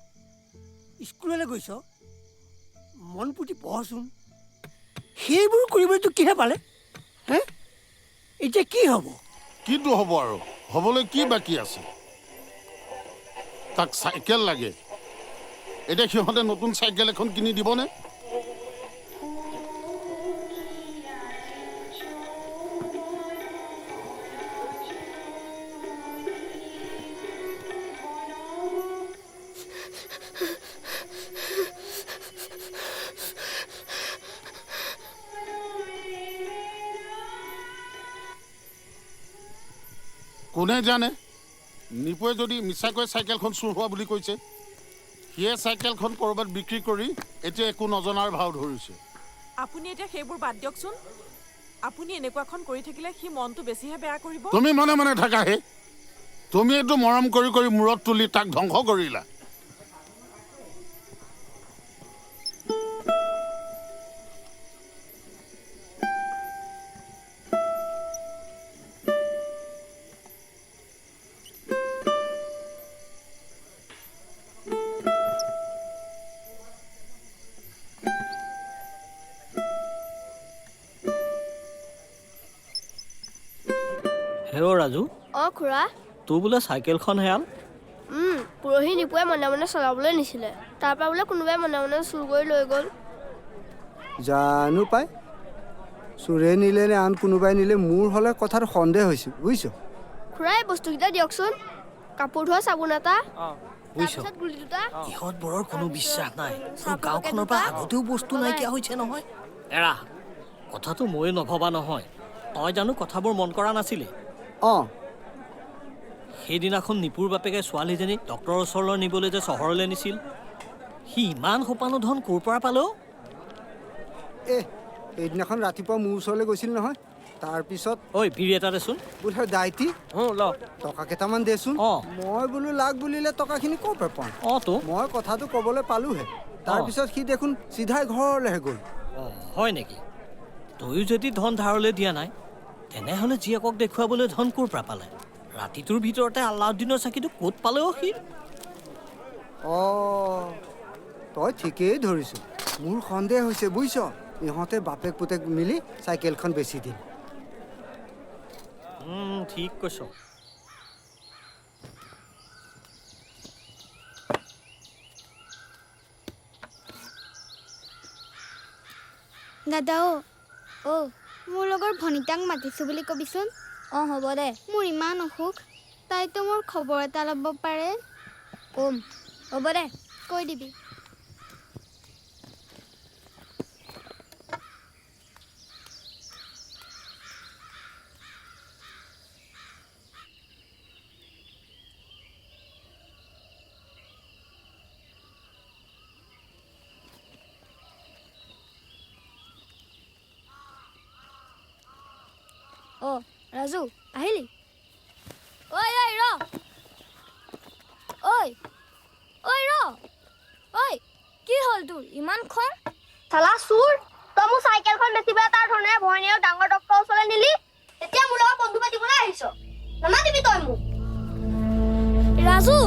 [SPEAKER 1] স্কুললৈ গৈছ মন পুতি পঢ়চোন সেইবোৰ কৰিবলৈ তোক কিহে পালে হে এতিয়া কি হ'ব
[SPEAKER 6] কিটো হ'ব আৰু হ'বলৈ কি বাকী আছে তাক চাইকেল লাগে এতিয়া সিহঁতে নতুন চাইকেল এখন কিনি দিবনে কোনে জানে নিপুৱে যদি মিছাকৈ চাইকেলখন চুৰ হোৱা বুলি কৈছে সিয়ে চাইকেলখন ক'ৰবাত বিক্ৰী কৰি এতিয়া একো নজনাৰ ভাও ধৰিছে
[SPEAKER 3] আপুনি এতিয়া সেইবোৰ বাদ দিয়কচোন আপুনি এনেকুৱাখন কৰি থাকিলে সি মনটো বেছিহে বেয়া কৰিব
[SPEAKER 6] তুমি মনে মনে থাকাহে তুমি এইটো মৰম কৰি কৰি মূৰত তুলি তাক ধ্বংস কৰিলা
[SPEAKER 11] ৰাজু
[SPEAKER 2] অঁ খুৰা
[SPEAKER 11] তোৰ বোলে চাইকেলখন হেৰাল
[SPEAKER 2] পৰহি নিপুৱাই মনে মনে চলাবলৈ নিছিলে তাৰপৰা বোলে কোনোবাই মনে মনে চুৰ কৰি লৈ গ'ল
[SPEAKER 12] জানো পাই চোৰে নিলে নে আন কোনোবাই নিলে মোৰ হ'লে কথাটো সন্দেহ হৈছে বুজিছ
[SPEAKER 2] খুৰা এই বস্তুকেইটা দিয়কচোন কাপোৰ ধোৱা চাবোন এটা
[SPEAKER 11] বুজিছ
[SPEAKER 2] তাৰপিছত গুলি দুটা
[SPEAKER 11] ইহঁত বোৰৰ কোনো বিশ্বাস নাই আৰু গাঁওখনৰ পৰা আগতেও বস্তু নাইকিয়া হৈছে নহয় এৰা কথাটো ময়ে নভবা নহয় তই জানো কথাবোৰ মন কৰা নাছিলে
[SPEAKER 12] অঁ
[SPEAKER 11] সেইদিনাখন নিপুৰ বাপেকে ছোৱালীজনীক ডক্টৰৰ ওচৰলৈ নিবলৈ যে চহৰলৈ নিছিল সি ইমান সোপানো ধন ক'ৰ পৰা পালেও
[SPEAKER 12] এইদিনাখন ৰাতিপুৱা মোৰ ওচৰলৈ গৈছিল নহয় তাৰপিছত
[SPEAKER 11] ঐ বিৰি এটা দেচোন
[SPEAKER 12] বোলে দাইটি
[SPEAKER 11] ল
[SPEAKER 12] টকা কেইটামান দেচোন মই বোলো লাগ বুলিলে টকাখিনি ক'ৰ পৰা পাওঁ
[SPEAKER 11] তো
[SPEAKER 12] মই কথাটো ক'বলৈ পালোহে তাৰপিছত সি দেখোন চিধাই ঘৰলৈহে গ'ল
[SPEAKER 11] হয় নেকি তয়ো যদি ধন ধাৰলৈ দিয়া নাই তেনেহ'লে জীয়েকক দেখুৱাবলৈ ধন ক'ৰ পৰা পালে ৰাতিটোৰ ভিতৰতে আল্লাউদ্দিনৰ চাকিটো ক'ত পালেও সি
[SPEAKER 12] তই ঠিকেই ধৰিছ মোৰ সন্দেহ হৈছে বুজিছ ইহঁতে বাপেক পুতেক মিলি চাইকেলখন বেচি দিল
[SPEAKER 11] ঠিক কৈছ
[SPEAKER 2] দাদা মোৰ লগৰ ভনিতাক মাতিছোঁ বুলি কবিচোন অঁ হ'ব দে মোৰ ইমান অসুখ তাইতো মোৰ খবৰ এটা ল'ব পাৰে কম হ'ব দে কৈ দিবি ৰাজু আহিলি ঐ ৰ কি হ'ল তোৰ ইমান খং চালা চুৰ তই মোৰ চাইকেলখন বেচিবলৈ তাৰ ধৰণে ভনীয়েক ডাঙৰ ডক্টৰৰ ওচৰলৈ নিলি এতিয়া মোৰ লগত বন্ধু পাতিবলৈ আহিছ নামাতিবি তই মোক ৰাজু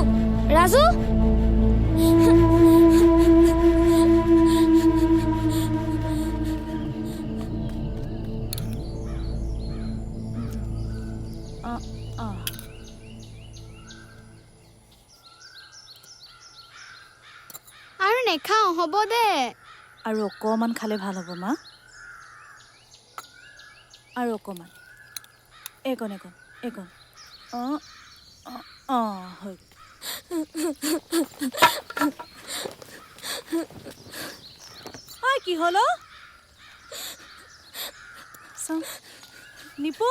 [SPEAKER 2] আৰু নেখাওঁ হ'ব দে
[SPEAKER 8] আৰু অকণমান খালে ভাল হ'ব মা আৰু অকণমান এইকণ হৈ কি হ'ল নিপু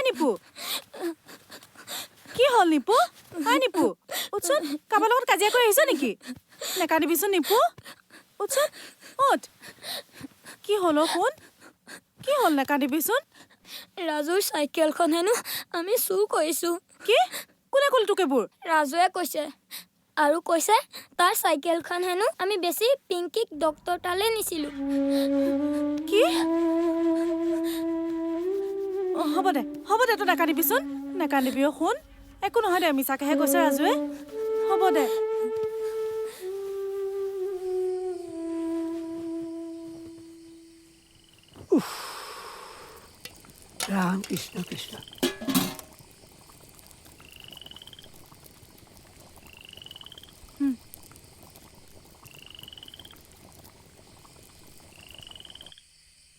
[SPEAKER 8] নিপু কি হ'ল নিপু নিপু উঠচোন কাৰোবাৰ লগত কাজিয়া কৰি আহিছ নেকি নেকান্দিবিচোন নিপু উঠচোন উঠ কি হ'ল শুন কি হ'ল নেকান্দিবিচোন
[SPEAKER 2] ৰাজুৰ চাইকেলখন হেনো আমি চুৰ কৰিছোঁ
[SPEAKER 8] কি কোনে ক'ল তোক এইবোৰ
[SPEAKER 2] ৰাজুৱে কৈছে আৰু কৈছে তাৰ চাইকেলখন হেনো আমি বেছি পিংকিক ডক্টৰ তালৈ নিছিলোঁ
[SPEAKER 8] কি হ'ব দে তই নেকান্দিবিচোন নেকান্দিবি শুন একো নহয় দে মিছাকেহে কৈছে ৰাজুৱে হ'ব দে
[SPEAKER 1] ৰাম কৃষ্ণ কৃষ্ণ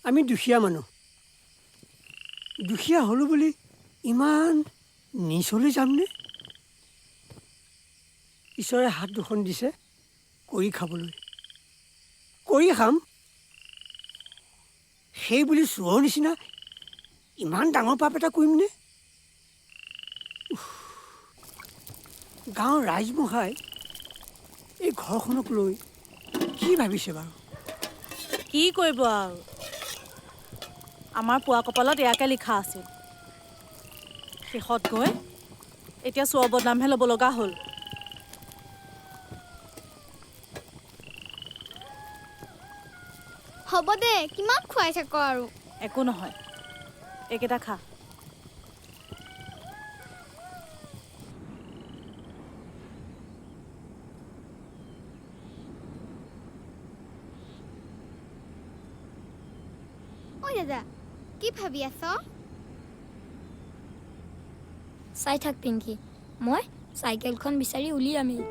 [SPEAKER 1] আমি দুখীয়া মানুহ দুখীয়া হ'লো বুলি ইমান নিচলৈ যামনে ঈশ্বৰে হাত দুখন দিছে কৰি খাবলৈ কৰি খাম সেই বুলি চোৰৰ নিচিনা ইমান ডাঙৰ পাপ এটা কৰিমনে গাঁৱৰ ৰাইজমহাই এই ঘৰখনক লৈ কি ভাবিছে বাৰু
[SPEAKER 8] কি কৰিব আৰু আমাৰ পোৱা কপালত এয়াকে লিখা আছিল শেষত গৈ এতিয়া চোৰৰ বদনামহে ল'ব লগা হ'ল
[SPEAKER 2] হ'ব দে কিমান খুৱাই থাক আৰু
[SPEAKER 8] একো নহয় এইকেইটা খা
[SPEAKER 2] ঐ দাদা কি ভাবি আছ চাই থাক পিংকি মই চাইকেলখন বিচাৰি উলিয়ামেই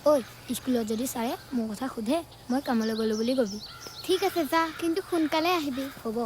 [SPEAKER 2] ঐ স্কুলত যদি ছাৰে মোৰ কথা সোধে মই কামলৈ গ'লো বুলি কবি ঠিক আছে যা কিন্তু সোনকালে আহিবি হ'ব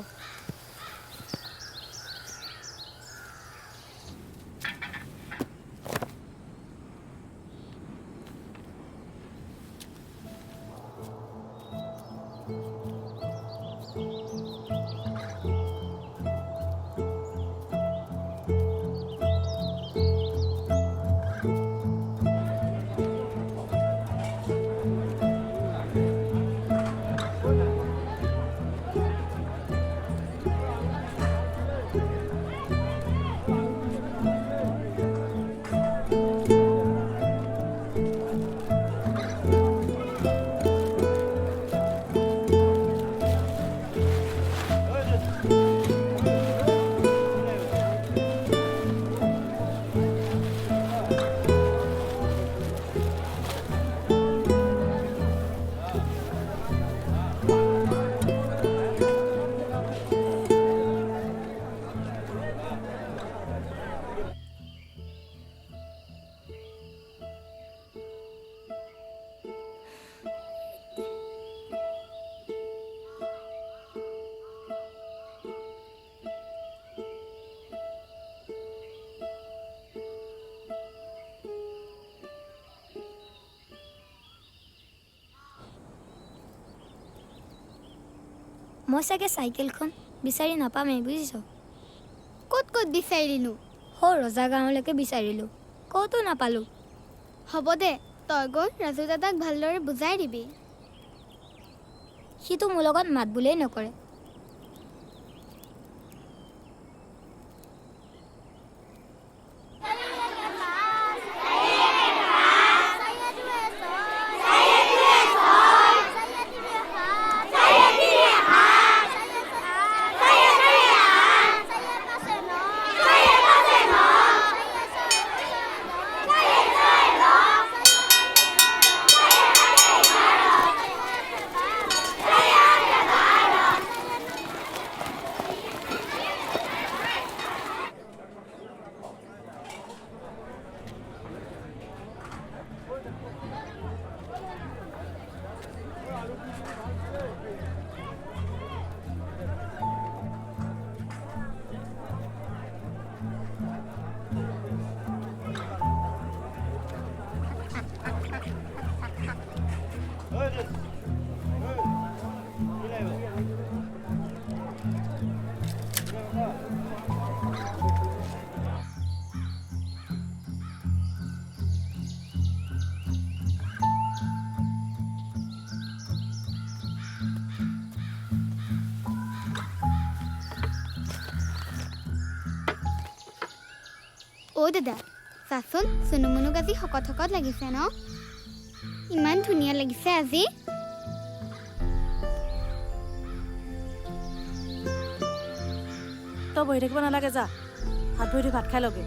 [SPEAKER 2] মই চাগে চাইকেলখন বিচাৰি নাপামেই বুজিছ ক'ত ক'ত বিচাৰিলিনো ৰজা গাঁৱলৈকে বিচাৰিলোঁ ক'তো নাপালোঁ হ'ব দে তই গৈ ৰাজু দাদাক ভালদৰে বুজাই দিবি সিটো মোৰ লগত মাত বোলেই নকৰে অ' দাদা চাচোন চুনুমুনুক আজি শকত শকত লাগিছে ন ইমান ধুনীয়া লাগিছে আজি
[SPEAKER 8] তই বহি থাকিব নালাগে যা হাত ভৰি ধুই ভাত খাই লগে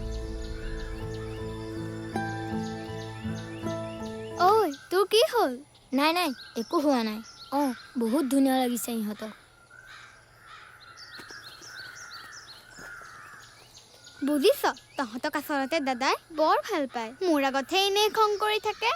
[SPEAKER 2] ঐ তোৰ কি হ'ল নাই নাই একো হোৱা নাই অঁ বহুত ধুনীয়া লাগিছে ইহঁতক বুজিছ তহঁতক আচলতে দাদাই বৰ ভাল পায় মোৰ আগতহে এনেই খং কৰি থাকে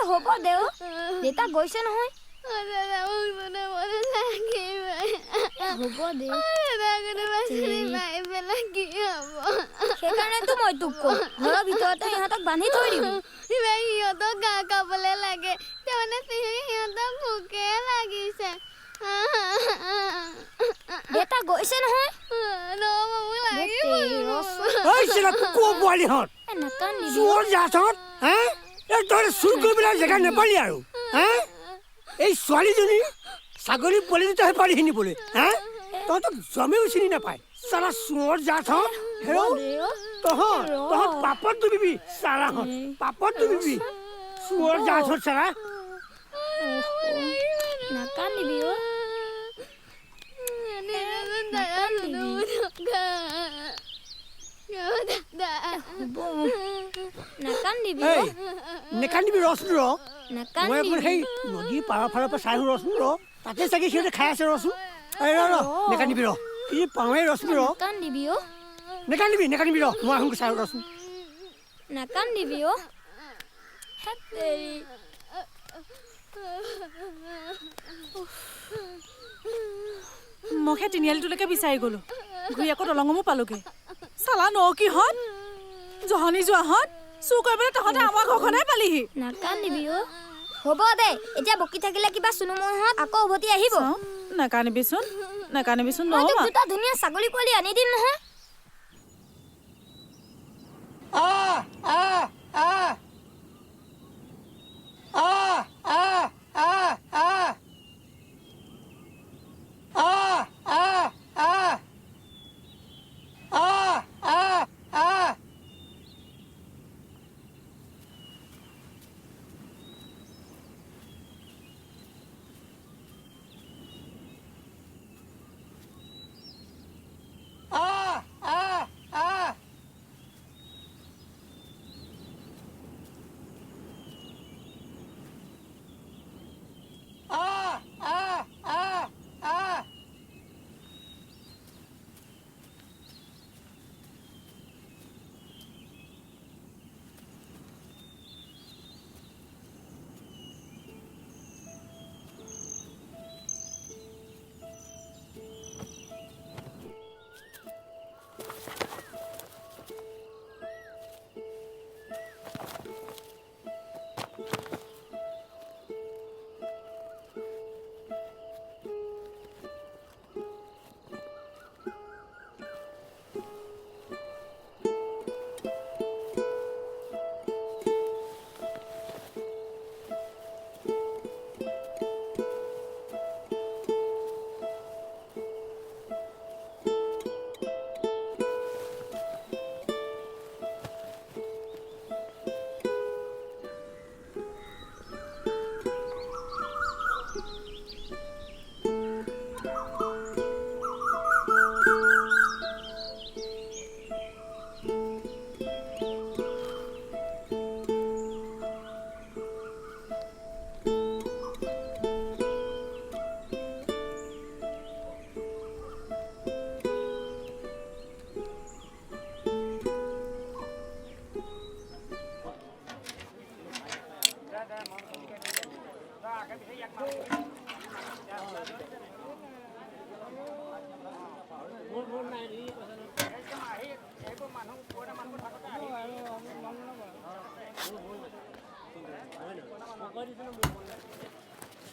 [SPEAKER 2] হ'ব দেও দেউতা গৈছে নহয় হ'ব দে সেইকাৰণেতো মই তোক কওঁ ঘৰৰ ভিতৰতে ইহঁতক বান্ধি থৈ দিবি সিহঁতক গা খাবলৈ লাগে তাৰমানে সিহঁতক ভোকে লাগিছে দেউতা গৈছে নহয়
[SPEAKER 1] জেগা নাপালি আৰু এই ছোৱালীজনী ছাগলী পোৱালি দুটা পাৰি নিবলৈ তহঁতক জমেও চিনি নাপায় চালা চোঁৱৰ জাত হত তহঁত পাপত ডুবিবি চালাহত পাপত ডুবিবি চোঁৱৰ জাত হত চালা
[SPEAKER 2] নাকান্দিবি অ
[SPEAKER 1] নেকান্দিবি ৰচোন ৰ মই এখন সেই নদীৰ পাৰৰ ফালৰ পৰা চাই ৰচোন ৰ তাতে চাগে সিহঁতে খাই আছে ৰচোন নেকান্দিবি ৰ কি পাওঁৱে ৰচোন ৰ নেকান্দিবি ৰ মই এখন চাই ৰচোন
[SPEAKER 2] নাকান্দিবি অ
[SPEAKER 8] মখে তিনিআলিটোলৈকে বিচাৰি গলো ঘূৰি আকৌ দলঙমো পালোগে চালা ন কিহঁত জহনি যোৱাহঁত চুৰ কৰিবলৈ তহঁতে আমাৰ ঘৰখনহে পালিহি
[SPEAKER 2] নাকান্দিবি অ হ'ব দে এতিয়া বকি থাকিলে কিবা চুনুমুহত আকৌ উভতি আহিব
[SPEAKER 8] নাকানিবিচোন
[SPEAKER 2] মই তোক দুটা ধুনীয়া ছাগলী পোৱালি আনি দিম নহয়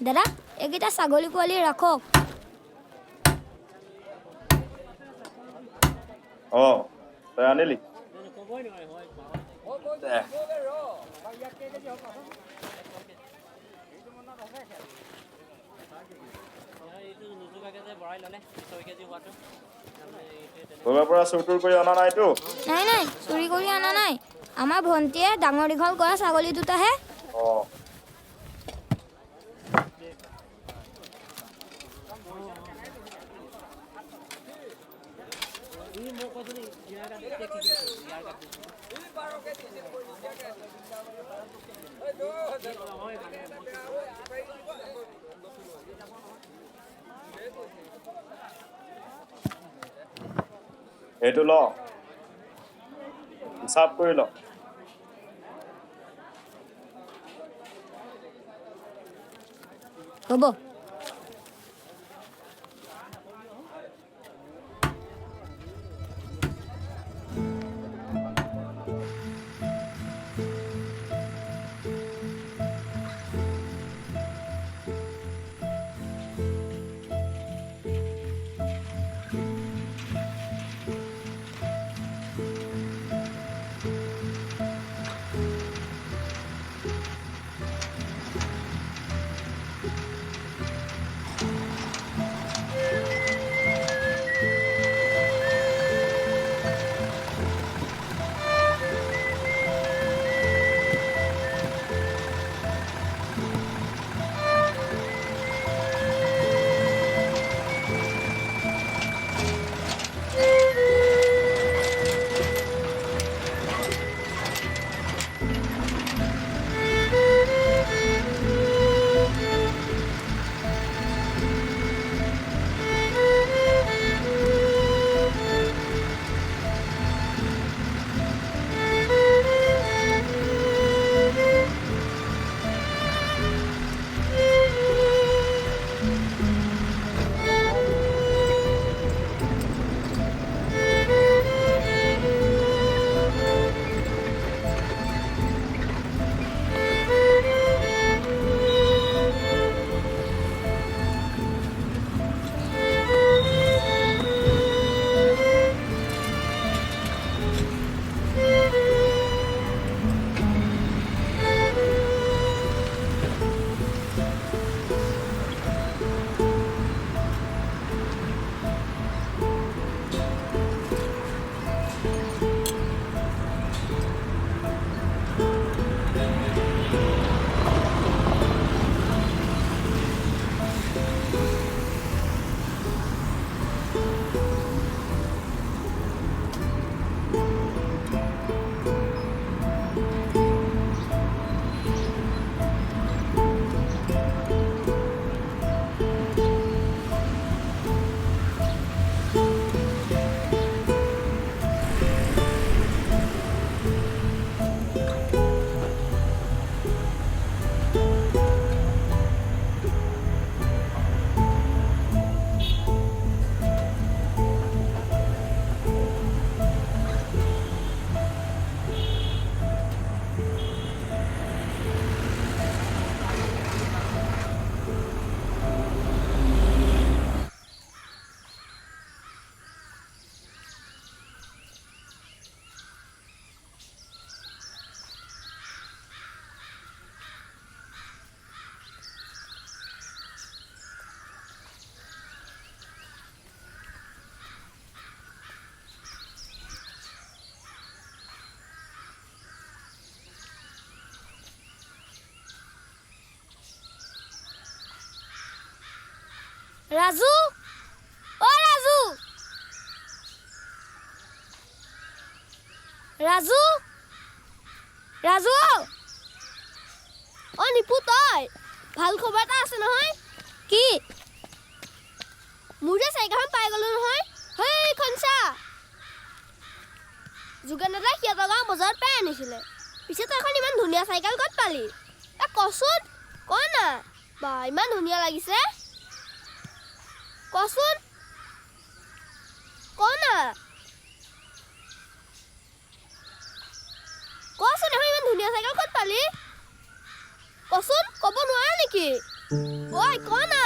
[SPEAKER 2] দাদা এইকেইটা ছাগলী পোৱালি ৰাখক
[SPEAKER 10] তই আনিলি কৰবাৰ পৰা চুৰ কৰি অনা নাইতো
[SPEAKER 2] নাই চুৰি কৰি অনা নাই আমাৰ ভণ্টিয়ে ডাঙৰ দীঘল কৰা ছাগলী দুটাহে
[SPEAKER 10] এইটো ল হিচাপ কৰি ল
[SPEAKER 2] হ'ব ৰাজু অ ৰাজু ৰাজু ৰাজু অ নিপু তই ভাল খবৰ এটা আছে নহয় কি মোৰ যে চাইকেলখন পাই গলো নহয় সেইখন চা যোগেন দাদাই সিহঁতৰ গাঁও বজাৰত পাই আনিছিলে পিছে তই এখন ইমান ধুনীয়া চাইকেল ক'ত পালি কচোন ক না বা ইমান ধুনীয়া লাগিছে কচোন ক না কচোন এখন ইমান ধুনীয়া চাইকেল ক'ত পালি কচোন ক'ব নোৱাৰা নেকি ঐ ক না